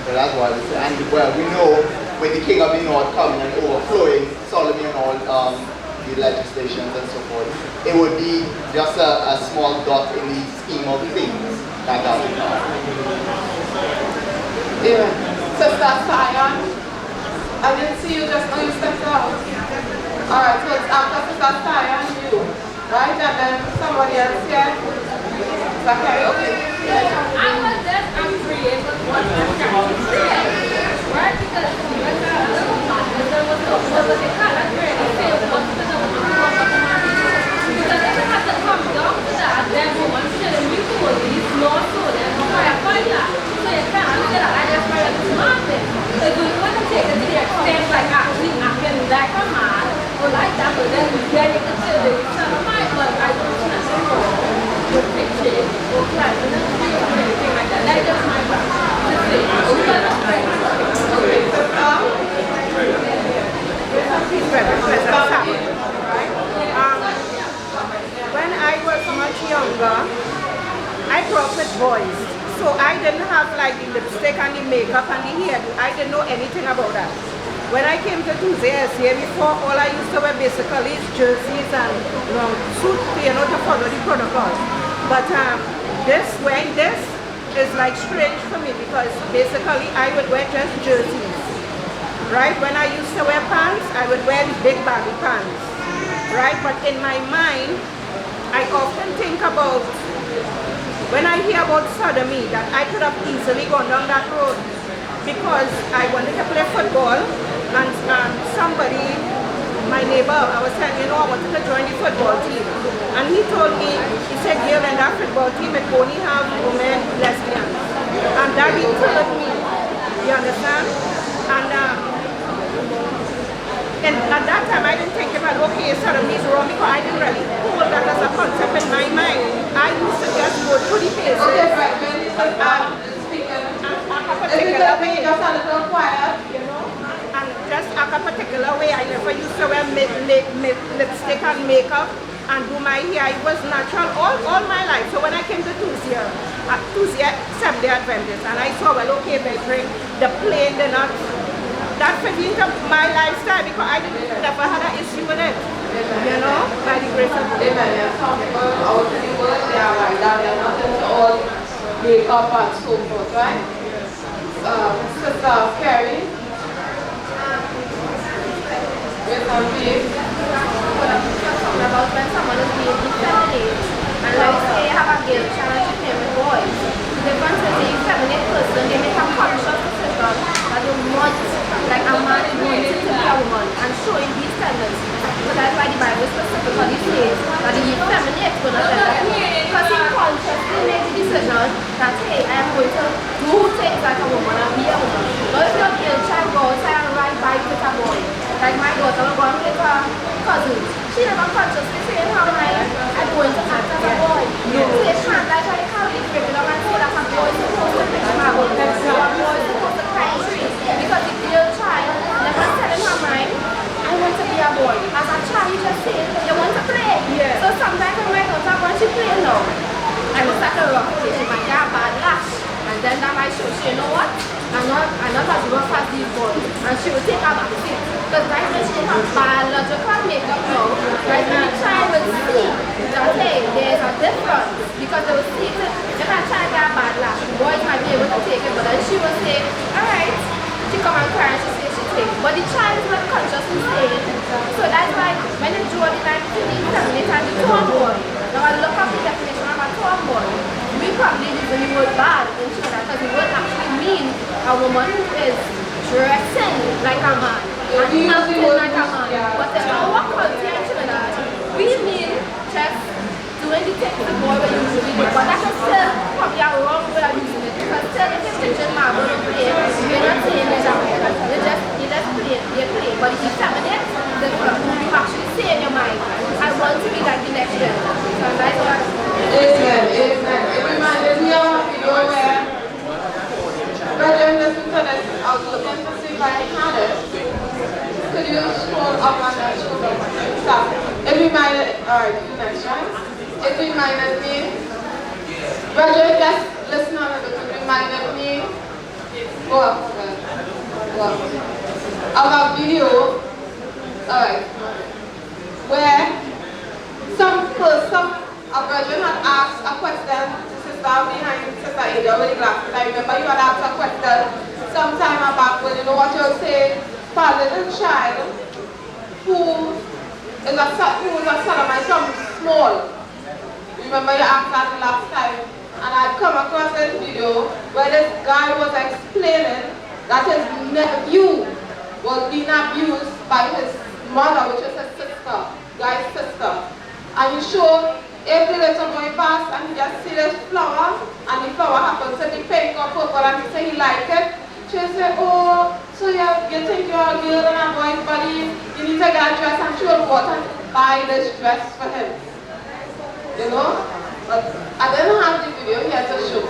So that's what it's, and well, we know with the king of the north coming and overflowing, sodomy and all the legislations and so forth, it would be just a small dot in the scheme of things that are now. Amen. Sister Cyan, I didn't see you just now, you stepped out. Alright, so it's after Sister Cyan, you, right? And then somebody else here. Okay, okay. I was just angry with what I'm trying to say, right? Because there was a kind of really feel what's the because if it has to come down to that, then woman shouldn't be police, nor so there's no firefighter. So you can't say that I just fired this mountain. So you want to take it to the extent like actually acting like a man or like that, but then you get it to the son of my but I don't see nothing wrong with pictures or climbing and anything like that. That's just my part. When I was much younger, I grew up with boys. So I didn't have like the lipstick and the makeup and the hair. I didn't know anything about that. When I came to Tuesday SCA before, all I used to wear basically is jerseys and suits, to follow the protocol. But wearing this is like strange for me because basically I would wear just jerseys. Right? When I used to wear pants, I I would wear the big baggy pants, right? But in my mind, I often think about, when I hear about sodomy, that I could have easily gone down that road because I wanted to play football and somebody, my neighbor, I was saying, you know, I wanted to join the football team. And he told me, he said, girl, in that football team, it only have women, lesbians. And that deterred me, you understand? And at that time, I didn't think about, okay, sodomy is wrong, because I didn't really hold that as a concept in my mind. I used to just go through the paces. Okay, right, when you said a particular way, just a little quiet, you know, and just a particular way. I never used to wear lipstick and makeup and do my hair. It was natural all my life. So when I came to Tuesday, Seventh-day Adventist, and I saw, well, okay, they bring the plain, the nuts, that fit into my lifestyle because I never had an issue with it, you know, by the grace of God. Amen. There are some people out in the world, they are like that. They are not into all makeup and so forth, right? Sister Carrie, with her face. About when someone is being effeminate, and like say you have a girl trying to play with boys. The difference is the effeminate person, they make a conscious decision that they want, like a man wanting to be a woman and showing these tendencies. So that's why the Bible specifically says that the effeminate will not let that because he consciously made the decision that hey, I am going to do things like a woman and be a woman. But if your girl child goes and ride bike with a boy, like my daughter will go and with her cousins, she never consciously saying how I'm going to act as a boy. So you can't like how you carry the curriculum and say that a boy is supposed to pitch my boy, or a boy is supposed to climb trees. Because the girl child never said in her mind, I want to be a boy. As a child, you just say, you want to play. Yeah. So sometimes when my daughter wants to play now, I will start to rock it. She might get a bad lash. And then that might show she, you know what? I'm not as rough as these boys. And she will take her back seat. Because right when she has biological makeup now, right when the child will see that, hey, there's a difference. Because they will see it. If a child get a bad lash, the boys might be able to take it, but then she will say, alright. She come and cry and she says she takes. But the child is not consciously saying. So that's why when they draw the line between the effeminate and the tomboy, now I look up the definition of a tomboy. We probably use the word bad in China because the word actually means a woman who is dressing like a man and acting like a man. But in our culture in China, we mean just doing the things the boy will usually do. But that is still probably a wrong way of using it because still if you're teaching marble to play, you're not saying it's a man. You just play, you play. But if you're feminine, you actually say in your mind, I want to be like the next gender. So that's what Amen. It reminded me of a video where Brethren, listen to this. I was looking to see if I had it. Could you scroll up on that? Stop. It reminded, alright, do the next one. It reminded me, Brethren, just listen on it. It reminded me, go up, of a video, alright, where a virgin had asked a question to Sister behind Sister Ada with the glasses. I remember you had asked a question some time back when you know what you'll say for a little child who is a sodomite from small. Remember you asked that last time? And I'd come across this video where this guy was explaining that his nephew was being abused by his mother, which is his sister, guy's sister. And you show every little boy pass and he just see this flower and the flower happens to be pink or purple and he say he like it. She say, oh, so you think you're a girl and a boy's body, you need to get a dress, and she will go out and buy this dress for him. You know? But I didn't have the video here to show.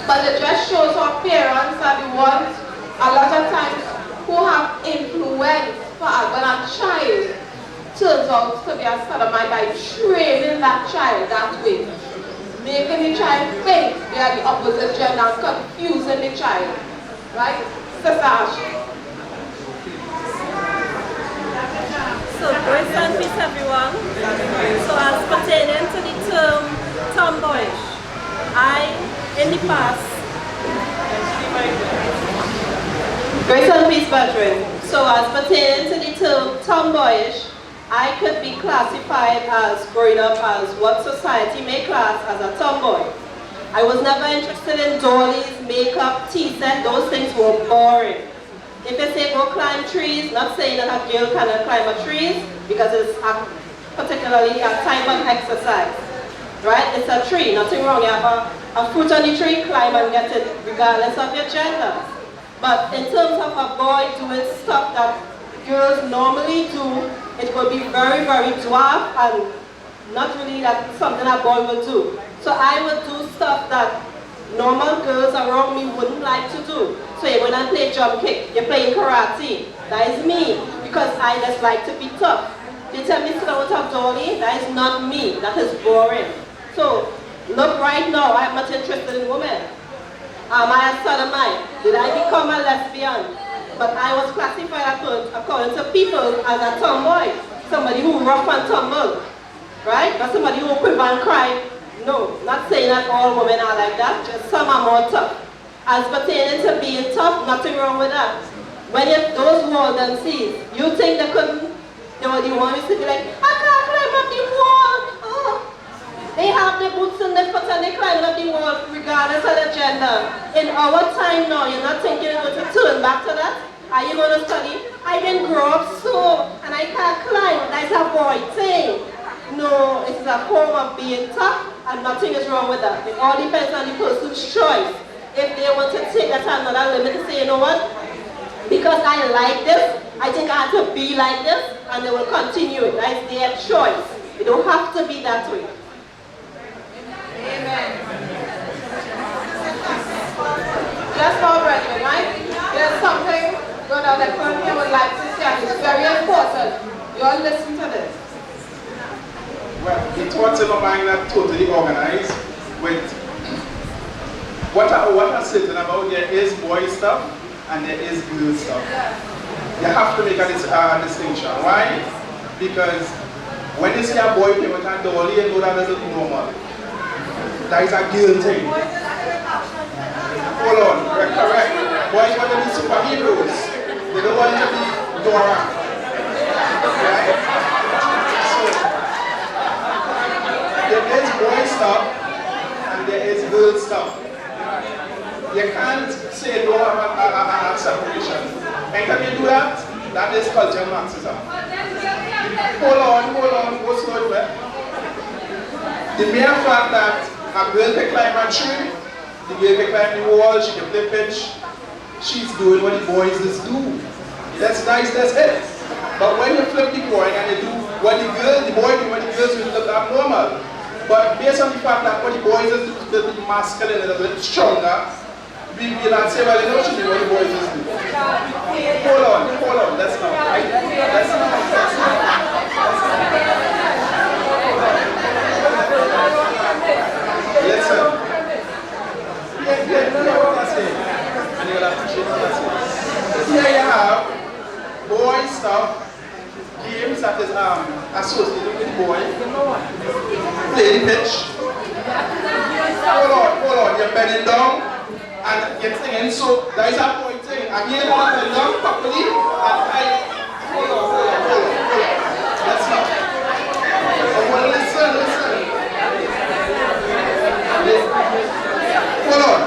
But the dress shows our parents are the ones a lot of times who have influence for us. When a child turns out to be a sodomite by training that child that way, making the child think they are the opposite gender and confusing the child. Right? Sister Ash. So, grace and peace everyone. So as pertaining to the term tomboyish, in the past, Grace and peace, brethren. So as pertaining to the term tomboyish, I could be classified as growing up as what society may class as a tomboy. I was never interested in dollies, makeup, tea set, those things were boring. If they say go climb trees, not saying that a girl cannot climb a tree because it's particularly a type of exercise. Right? It's a tree, nothing wrong. You have a fruit on the tree, climb and get it regardless of your gender. But in terms of a boy doing stuff that girls normally do, it will be very, very dwarf and not really that something a boy will do. So I would do stuff that normal girls around me wouldn't like to do. So you're going to play jump kick, you're playing karate. That is me, because I just like to be tough. They tell me to sit out of dolly, that is not me, that is boring. So look right now, I'm not interested in women. Am I a sodomite? Did I become a lesbian? But I was classified according to people as a tomboy. Somebody who rough and tumble, right? Not somebody who quiver and cry. No, not saying that all women are like that, just some are more tough. As pertaining to being tough, nothing wrong with that. When those Walden sees, you think they couldn't, they were the ones to be like, I can't climb up the wall. Oh. They have the boots in the foot and they climb up the wall regardless of the gender. In our time now, you're not thinking you're going to turn back to that? Are you going to study? I didn't grow up so, and I can't climb. That's a boy thing. No, it's a form of being tough, and nothing is wrong with that. It all depends on the person's choice. If they want to take that another limit to say, you know what, because I like this, I think I have to be like this, and they will continue it. That's their choice. It don't have to be that way. Amen. Just now, brethren, right? There's something good on the front here would like to say, and it's very important. You all listen to this. Well, the thoughts in my mind are totally organized with what I said about there is boy stuff and there is girl stuff. You have to make a distinction. Why? Because when you see a boy play with a dolly, you know that doesn't normal. That is a girl thing. Hold on, correct. Boys want to be superheroes. They don't want to be Dora. Right? There is boy stuff and there is girl stuff. You can't say you don't have a separation. Anytime you do that, that is culture Marxism. Hold on, go slow a bit. The mere fact that a girl can climb a tree, the girl can climb the wall, she can play pitch, she's doing what the boys just do. That's nice, that's it. But when you flip the coin and you do what the boy do, what the girls do, look abnormal. But based on the fact that what the boys do is a little bit masculine, a little bit stronger, we will not say, well, you know what you do, what the boys just do. Hold on, that's not right. That's not. Listen. Yeah, what I'm saying. And you'll appreciate what I'm saying. Here you have boy stuff. Games that is associated with boy. Play the pitch. Hold on, you're bending down and you're singing, so that is a boy thing. And you're going to bend down properly and hold on. That's not. Well, listen. Hold on.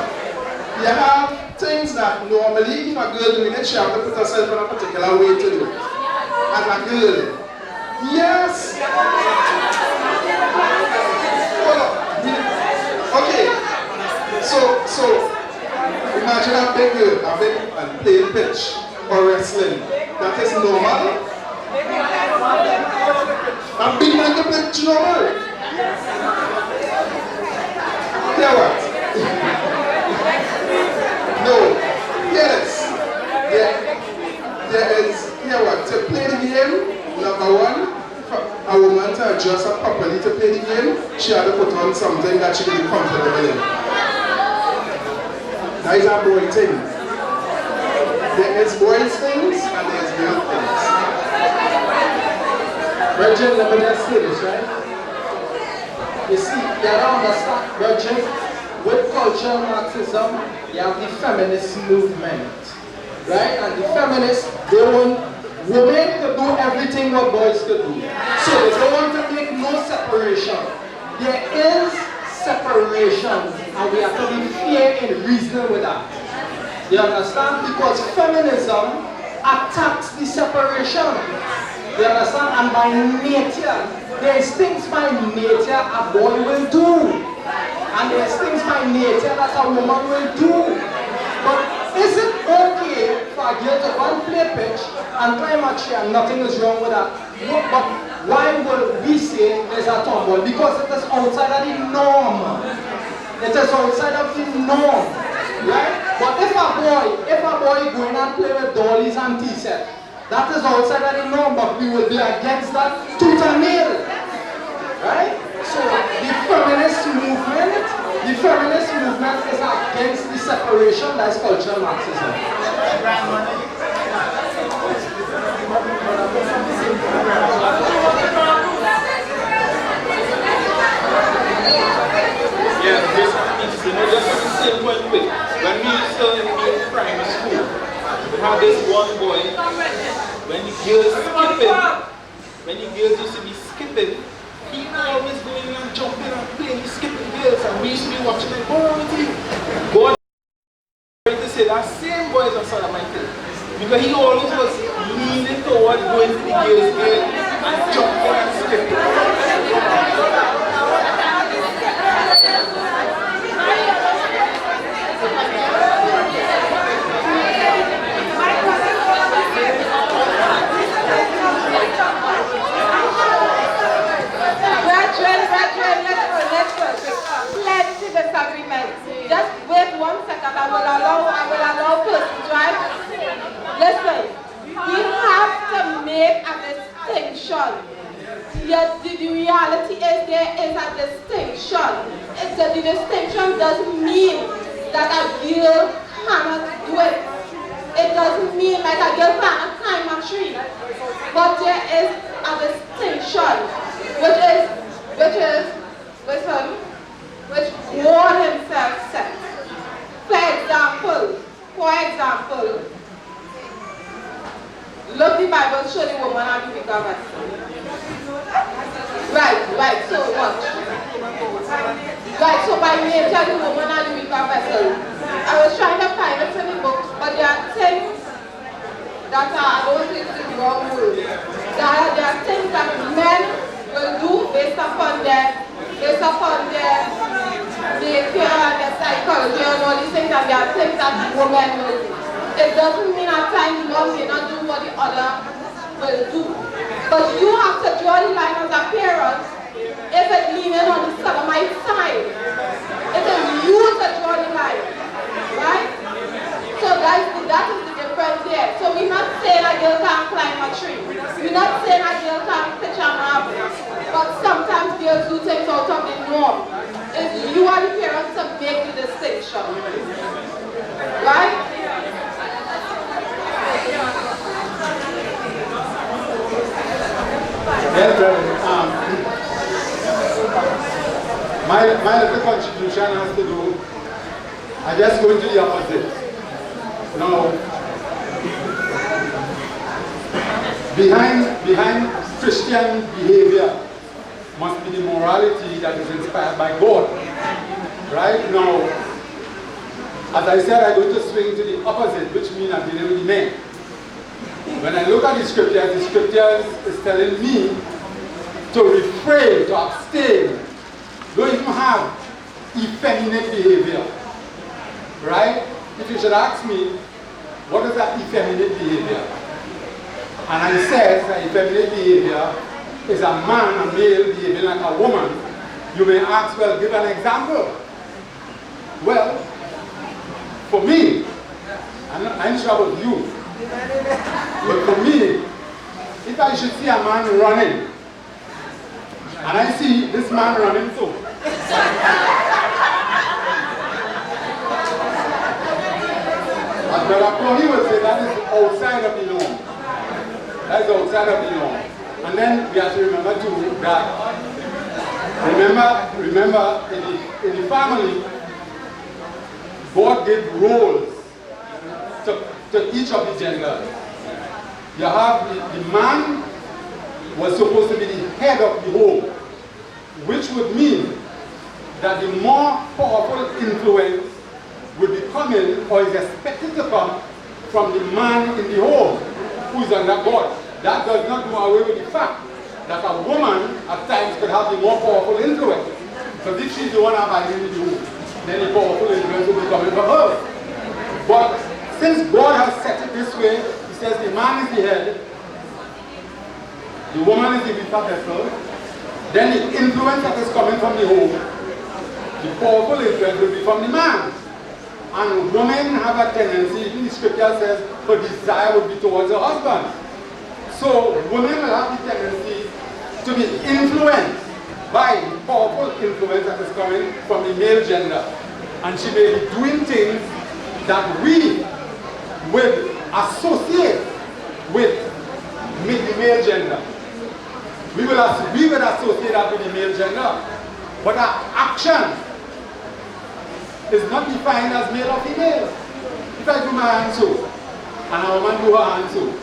You have things that normally if a girl doing it, she has to put herself in a particular way to do it. As a girl. Yes! Hold on. Okay. So imagine a big girl, and playing pitch or wrestling. That is normal. A big man can play pitch normal. Hear what? No. Yes. There is, hear what? To play the game, number one, for a woman to adjust her properly to play the game, she had to put on something that she can be comfortable in. That is a boy thing. There is boys things and there is girl things. Virgin, let me just say this, right? You see, you don't understand, Virgin, with cultural Marxism, you have the feminist movement, right? And the feminists women could do everything what boys could do. So they don't want to make no separation. There is separation, and we have to be fair and reasonable with that. You understand? Because feminism attacks the separation. You understand? And by nature, there's things by nature a boy will do. And there's things by nature that a woman will do. But is it okay for a girl to go and play pitch and climb a tree and nothing is wrong with that? No, but why would we say there's a tomboy? Because it is outside of the norm. It is outside of the norm. Right? But if a boy going and play with dollies and t-shirts, that is outside of the norm, but we will be against that tooth and nail. Right? So the feminist movement is against the separation that is cultural Marxism. Yeah, just to say one quick. When we were still in primary school, we had this one boy, when the girls used to be skipping, he was always going and jumping and playing, skipping girls, and we used to be watching like, what wrong with you? God to say that same boy is a son of my kid. Because he always was leaning toward going to the girls' game and jumping and skipping. Plenty disagreement. Just wait 1 second. I will allow persons, right? Listen, we have to make a distinction. Yes, the reality is there is a distinction. The distinction doesn't mean that a girl cannot do it. It doesn't mean like a girl cannot climb a tree. But there is a distinction, which God himself said. For example, look the Bible show the woman how to become a Right, so what? Right, so by nature the woman how to become vessel. I was trying to find it in the book, but there are things that I don't think is the wrong word. There are things that men will do based upon their nature and their psychology and all these things, and there are things that women will do. It doesn't mean at times one may not do what the other will do. But you have to draw the line as a parent if it's leaning on the sodomite side. It is you to draw the line. Right? So that is the difference there. So we're not saying a girl can't climb a tree. We're not saying a girl can't pitch a marble. But sometimes girls do things out of the norm. It's you are the parents to make the distinction. Right? Yes, brother. My little contribution has to do, I just go into the opposite. Now, behind Christian behavior must be the morality that is inspired by God. Right? Now, as I said, I'm going to swing to the opposite, which means I'm dealing with the men. When I look at the scriptures is telling me to refrain, to abstain, don't even have effeminate behavior. Right? If you should ask me, what is that effeminate behavior? And I said that effeminate behavior is a man, a male, behaving like a woman. You may ask, well, give an example. Well, for me, I'm in trouble with you. But for me, if I should see a man running, and I see this man running too, as Brother Corey would say, that is outside of the norm. That is outside of the norm. And then we have to remember too that, remember in the family, God gave roles to each of the genders. you have the man was supposed to be the head of the home, which would mean that the more powerful influence would be coming or is expected to come from the man in the home who is under God. That does not do away with the fact that a woman at times could have the more powerful influence. So if she's the one abiding in the home, then the powerful influence will be coming from her. But since God has set it this way, he says the man is the head, the woman is the weaker vessel, then the influence that is coming from the home, the powerful influence will be from the man. And women have a tendency, even the scripture says, her desire would be towards her husband. So women will have the tendency to be influenced by the powerful influence that is coming from the male gender. And she may be doing things that we would associate with the male gender. We would associate that with the male gender. But our action is not defined as male or female. If I do my hand so, and a woman do her hand so,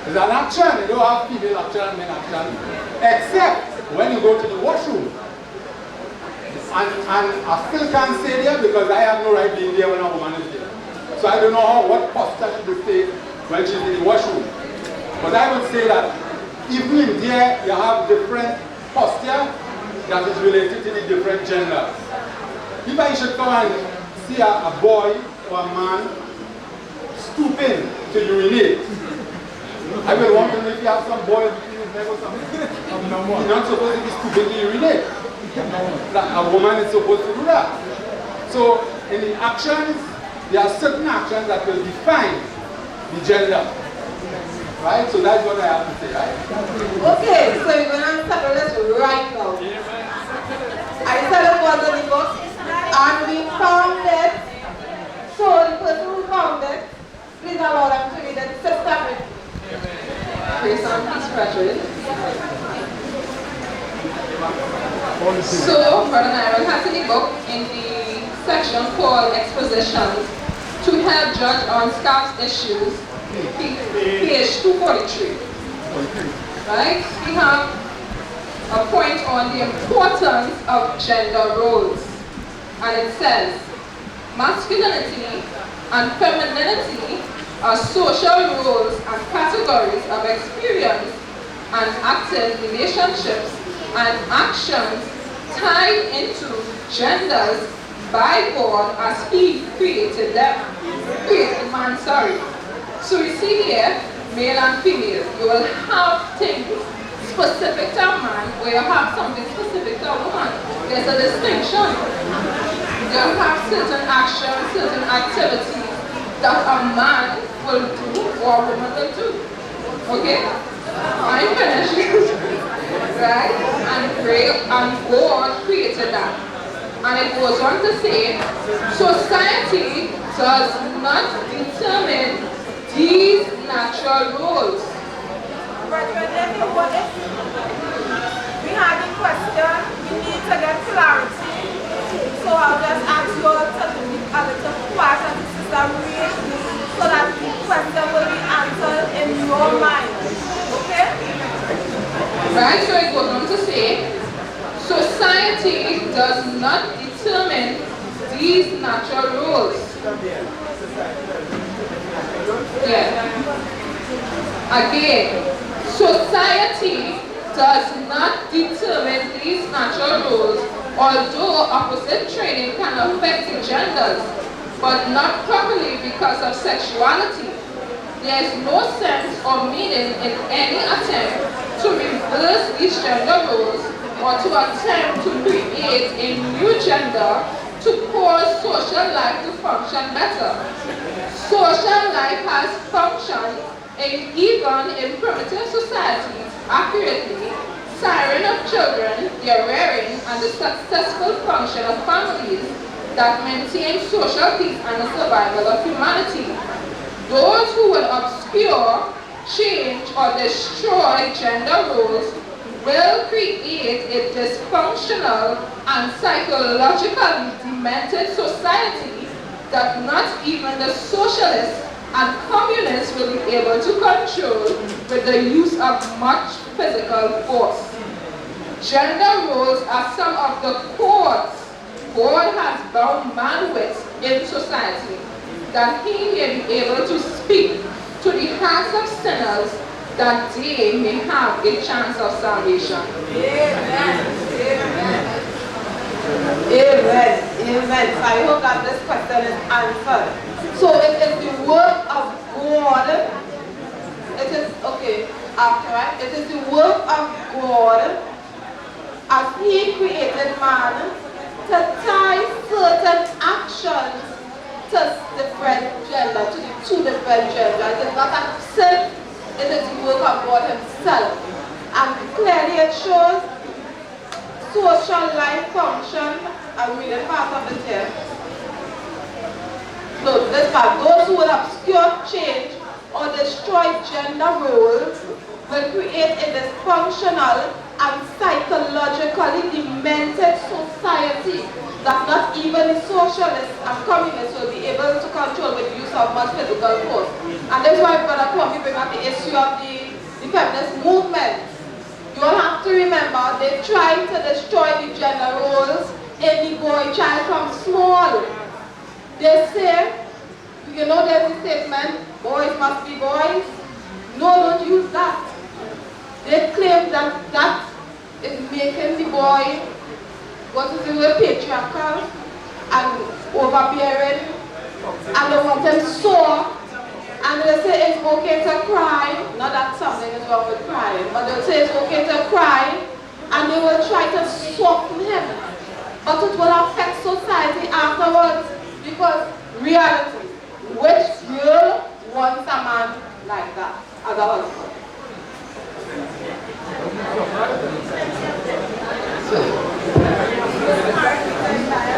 it's an action. You don't have female action and male action, except when you go to the washroom. And I still can't stay there because I have no right being there when a woman is there. So I don't know what posture she will stay when she's in the washroom. But I would say that even in there, you have different posture that is related to the different genders. If I should come and see a boy or a man stooping to urinate, I will want to know if you have some boy between his leg or something. You're not supposed to be stooping to urinate. A woman is supposed to do that. So in the actions, there are certain actions that will define the gender. Right? So that's what I have to say, right? Okay, so you're going to settle this right now. I said it was in the book, and we found it. So the person who found it, please allow them to read it. Sister, praise and peace, brethren. So, Brother Nyrel has in the book in the section called Expositions to help judge on staff's issues, page 243. Right? We have a point on the importance of gender roles. And it says, masculinity and femininity are social roles and categories of experience and active relationships and actions tied into genders by God as He created man. So you see here, male and female, you will have things specific to a man where you have something specific to a woman. There's a distinction. You have certain actions, certain activities that a man will do or a woman will do. Okay? I'm finished. Right? And God created that. And it goes on to say, society does not determine these natural roles. But we had a question, we need to get clarity. So I'll just ask you all to do a little question to Sister Marie so that the question will be answered in your mind. Okay? Right, so it goes on to say, society does not determine these natural roles. Yeah. Again, society does not determine these natural roles, although opposite training can affect the genders, but not properly because of sexuality. There is no sense or meaning in any attempt to reverse these gender roles or to attempt to create a new gender to cause social life to function better. Social life has functioned even in primitive societies accurately, siren of children, their rearing, and the successful function of families that maintain social peace and the survival of humanity. Those who will obscure, change, or destroy gender roles will create a dysfunctional and psychologically demented society that not even the socialists and communists will be able to control with the use of much physical force. Gender roles are some of the cords God has bound man with in society, that he may be able to speak to the hearts of sinners, that they may have a chance of salvation. Amen. Amen. Amen. Amen. So I hope that this question is answered. So it is the work of God. It is, okay, after, right? It is the work of God as he created man to tie certain actions to different gender, to the two different genders. It is not a sin, it is the work of God himself. And clearly it shows social life function. I'm reading part of it here. So this part, those who will obscure, change, or destroy gender roles will create a dysfunctional and psychologically demented society that not even the socialists and communists will be able to control with the use of much physical force. And that's why Brother Kwame bring up the issue of the feminist movement. You all have to remember they tried to destroy the gender roles in the boy child from small. They say, you know, there's a statement, boys must be boys. No, don't use that. They claim that that is making the boy, what is the word, patriarchal and overbearing, and they want him sore. And they say it's okay to cry. Not that something is wrong with crying, but they'll say it's okay to cry, and they will try to soften him. But it will affect society afterwards, because reality, which girl wants a man like that as a husband?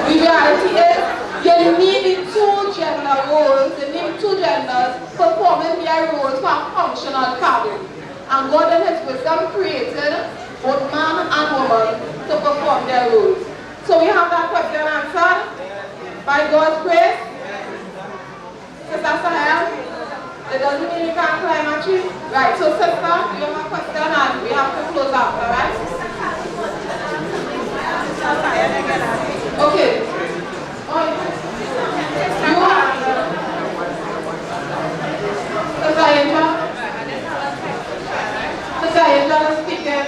The reality is, you need the two gender roles, you need two genders performing their roles for a functional family. And God in his wisdom created both man and woman to perform their roles. So we have that question answered by God's grace. Sister Sahel? It doesn't mean you can't climb a tree. Right, so sister, you have a question and we have to close up, alright? Okay. You have Sister Angel? Sister Angel is speaking.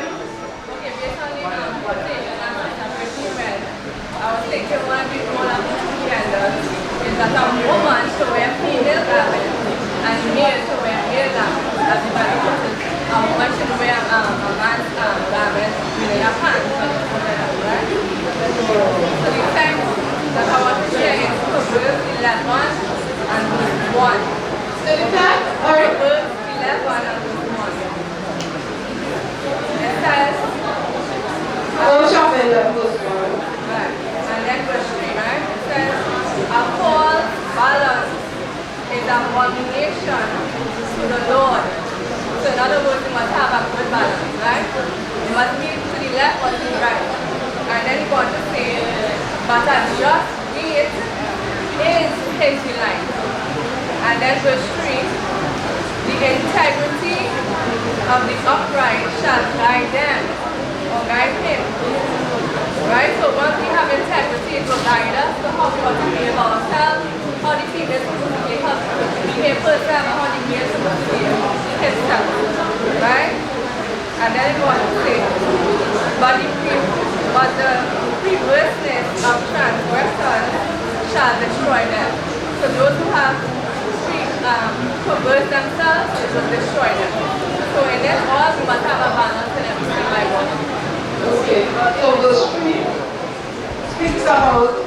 Okay, based on the quotation and interpretation read, I was thinking one of the role of genders is that a woman should wear female garments and male to wear male garments, as the Bible puts it. A woman should wear a man's garment with a pants, right? So the text that I want to share is Proverbs 11 and verse 1. So the text, Proverbs 11 and verse 1. It says, right, and then verse 3, right? It says, a false balance is abomination to the Lord. So in other words, you must have a good balance, right? You must be to the left or to the right. And then you want to say, but a just gate is his delight. And then verse 3, the integrity of the upright shall guide them or guide him. Right? So once we have integrity, it will guide us to how we want to behave ourselves, how the female is supposed to behave herself, and how the male is supposed to behave himself. Right? And then it goes to say, but the perverseness of transgressors shall destroy them. So those who have perverse themselves, it will destroy them. So in this all, we must have a balance in everything like one. Okay, so verse 3 speaks about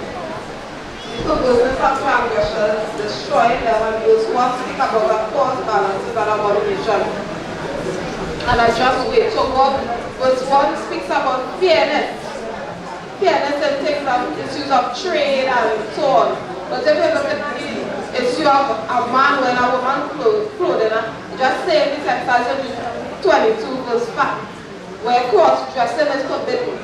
the perverseness of transgressors, destroying them, and verse 1 speaks about a false balance and abomination. And a just way. So God, verse 1 speaks about fairness. Fairness in things of issues of trade and so on. But if you look at the issue of a man wearing a woman's clothing, just say this exercise in 22 verse 5, where cross-dressing is forbidden.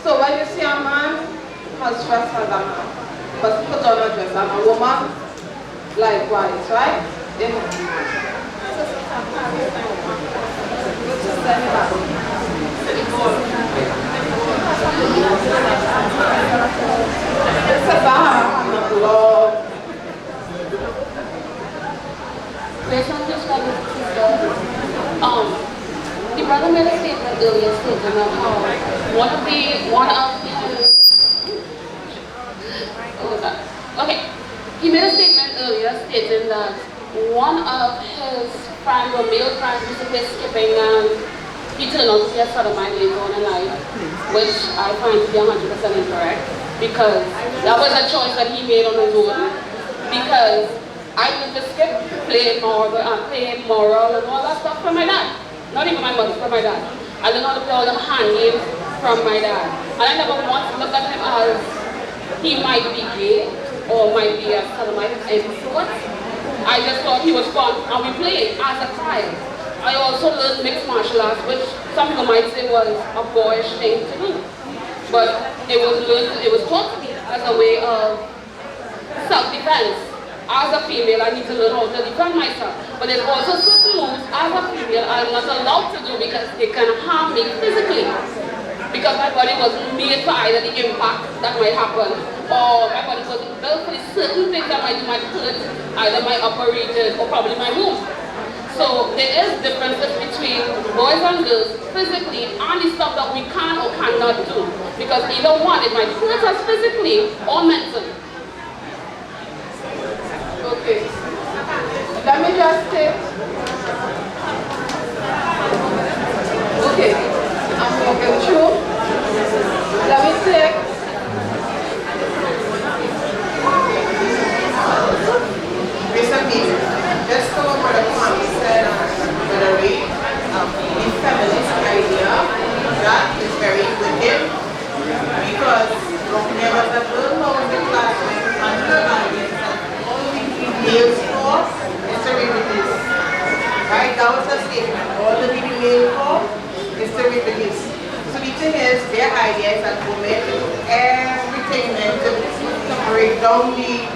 So when you see a man, he must dress as a man, he must put on a dress, and a woman likewise, right? The brother made a statement earlier stating that how one of his he made a statement earlier stating that one of his friends or male friends used to be skipping and he turned out to be a sodomite later on in life, which I find to be 100% incorrect because that was a choice that he made on his own. Because I used to skip, play moral and all that stuff from my dad. Not even my mother, from my dad. I learned how to play all them hand games from my dad. And I never once looked at him as he might be gay or might be a sodomite of any sort. I just thought he was fun and we played as a child. I also learned mixed martial arts, which some people might say was a boyish thing to do. But it was taught to me as a way of self-defense. As a female, I need to learn how to defend myself. But there's also certain moves as a female I'm not allowed to do because they can harm me physically. Because my body wasn't made for either the impact that might happen or my body wasn't built for the certain things that might hurt either my upper region or probably my womb. So there is differences between boys and girls physically and the stuff that we can or cannot do. Because either one, it might hurt us physically or mentally. Okay. Let me just take. Okay. I'm walking through. Let me take. Recently, just so what the Kwame said with a rate, the feminist idea, that is very wicked because there was a girl who was in the class and her argument males for is to reproduce. Right? That was a statement. All the male for is to reproduce. So the thing is, their idea is that women do everything men do to break down the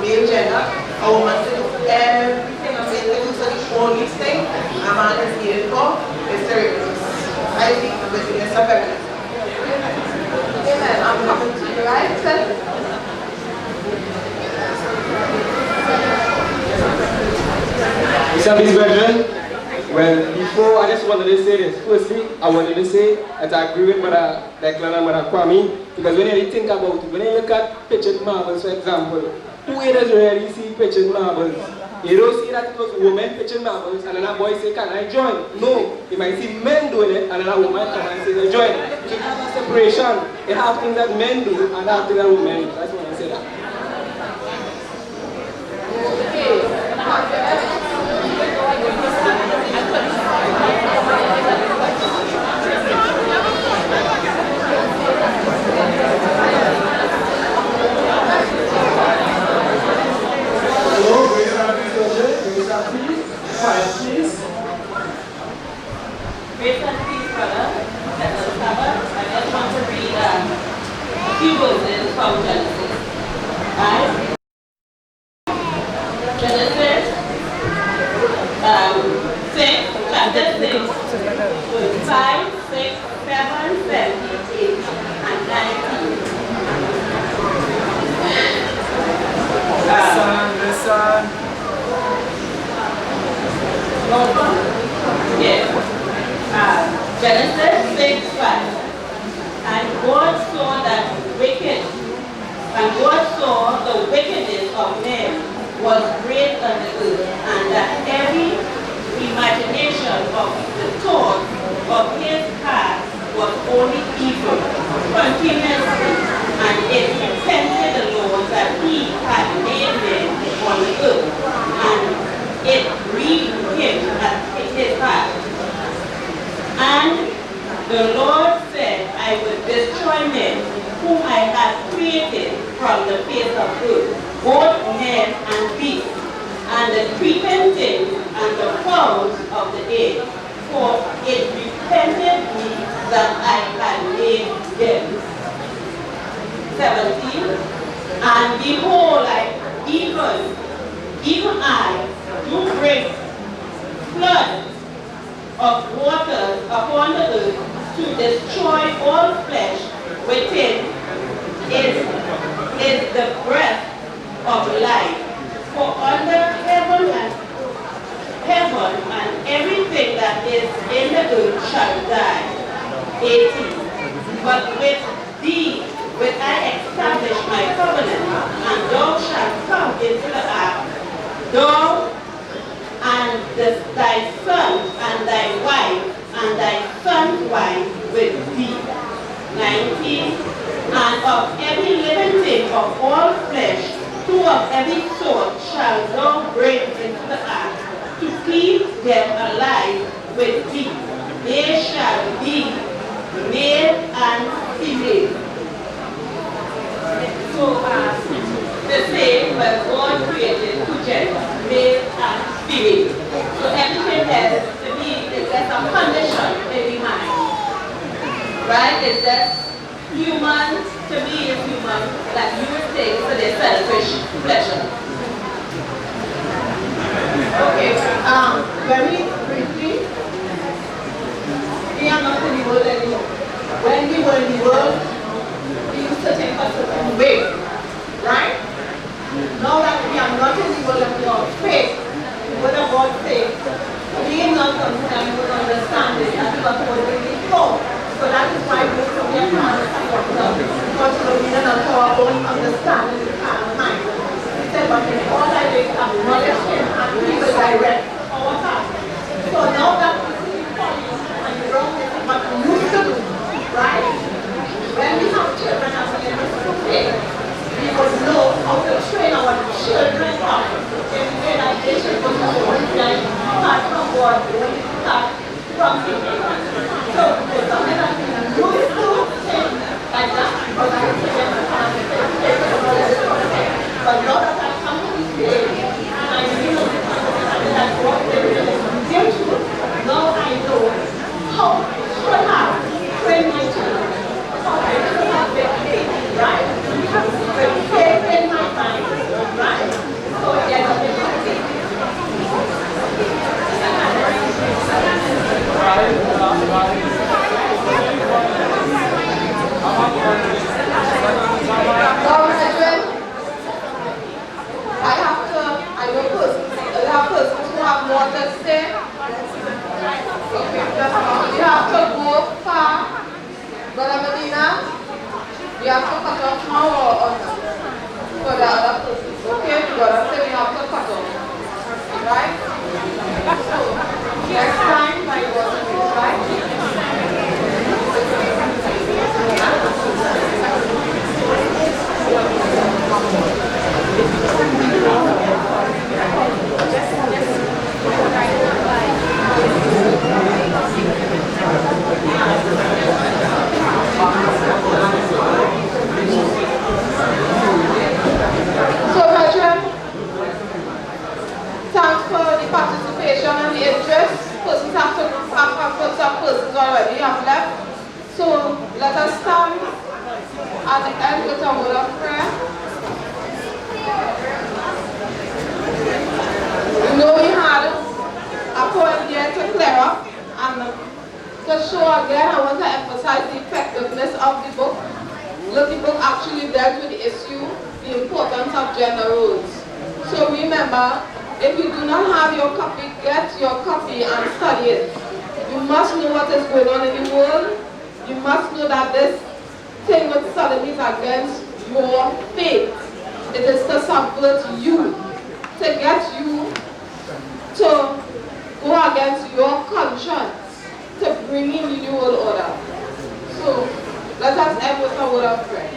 male gender, a woman to do everything a man to do. So the only thing a man is needed for is to reproduce. I think the witness of feminism. Amen. I'm coming to you, right? Please, brethren, well, before I just wanted to say this. Firstly, I wanted to say that I agree with Brother Declan and Brother Kwame, because when you think about it, when you look at pitched marbles, for example, who does really see pitched marbles? You don't see that it was women pitching marbles and then a boy say, can I join? No, you might see men doing it and then a woman come and say, join. So it has a separation. It has things that men do and that things that women do. That's why I say that. Please. Grace and peace, brother. Let's cover. I just want to read a few verses from Genesis. Right? Genesis 6, chapter 6, verse 5, 6, 7, 8, and 19. Listen. Yes. Genesis 6, 5. And God saw the wickedness of men was great on the earth, and that every imagination of the thoughts of his heart was only evil continuously, and it repented the Lord that he had made men on the earth, and it grieved him at his heart. And the Lord said, I will destroy men whom I have created from the face of earth, both men and beasts, and the creeping things and the fowls of the air, for it repented me that I had made them. 17. And behold, even I to bring floods of waters upon the earth to destroy all flesh within is the breath of life. For under heaven and everything that is in the earth shall die. 18. But with thee will I establish my covenant, and thou shalt come into the ark, thou and thy son and thy wife and thy son's wife with thee. 19. And of every living thing of all flesh, 2 of every sort shall thou bring into the ark, to keep them alive with thee. They shall be male and female. So the same was God created 2 genders, male and female. So everything else to me is just a condition in the mind. Right? It's just human, to me is human, that use things for their selfish pleasure. Okay, very briefly, we are not in the world anymore. When we were in the world, we used to think a certain way, right? Now that we are not in the world of God's faith, the word of God says, we are not concerned with understanding that we are holding it for. So that is why we are coming to understand what God is. Because we are not our own understanding with our mind. He said, but in all thy ways acknowledge him, and he will direct our path. So now that we see the folly and the wrong thing, what we used to do, right? When we have children as we are faith, we would know how to train our children up in the way that they should go to school, like start from God, start from the so it's something that we used to think like that, but I think but now that I come to this stage, and I feel that what they really give to, now I know how I should have trained my children, how I should have been faith, right? With faith in my mind, right? So yes, I have persons who have more to say. Okay, you have to go far. Brother Medina, you have to cut off now or for the other persons. Okay, brother, so we have to cut off. Right? So, next time, my brother, right? So, brethren, thanks for the participation and the interest. Persons have put some persons already have left. So, let us stand and end with a word of prayer. You know we had a point there to clear up and to show again, I want to emphasize the effectiveness of the book. Look, the book actually dealt with the issue, the importance of gender roles. So remember, if you do not have your copy, get your copy and study it. You must know what is going on in the world. You must know that this thing with sodomy is against your faith. It is to subvert you, to get you to go against your conscience, to bring in the new world order. So, let us end with a word of prayer.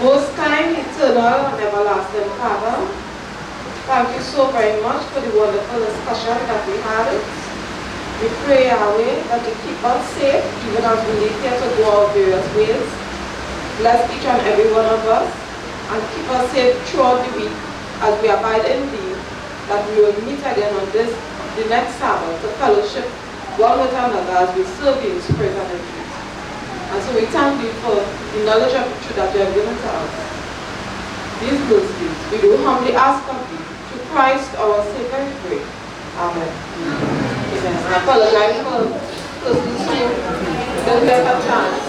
Most kind, eternal, and everlasting Father, thank you so very much for the wonderful discussion that we had. We pray, Yahweh, that you keep us safe, even as we leave here to go our various ways. Bless each and every one of us, and keep us safe throughout the week as we abide in thee, that we will meet again on the next Sabbath to fellowship one with another as we serve you in spirit and in truth. And so we thank you for the knowledge of the truth that you have given to us. these mercies, we do humbly ask of thee, through Christ our Savior, we pray. Amen. Amen. I apologize for persons who don't get a chance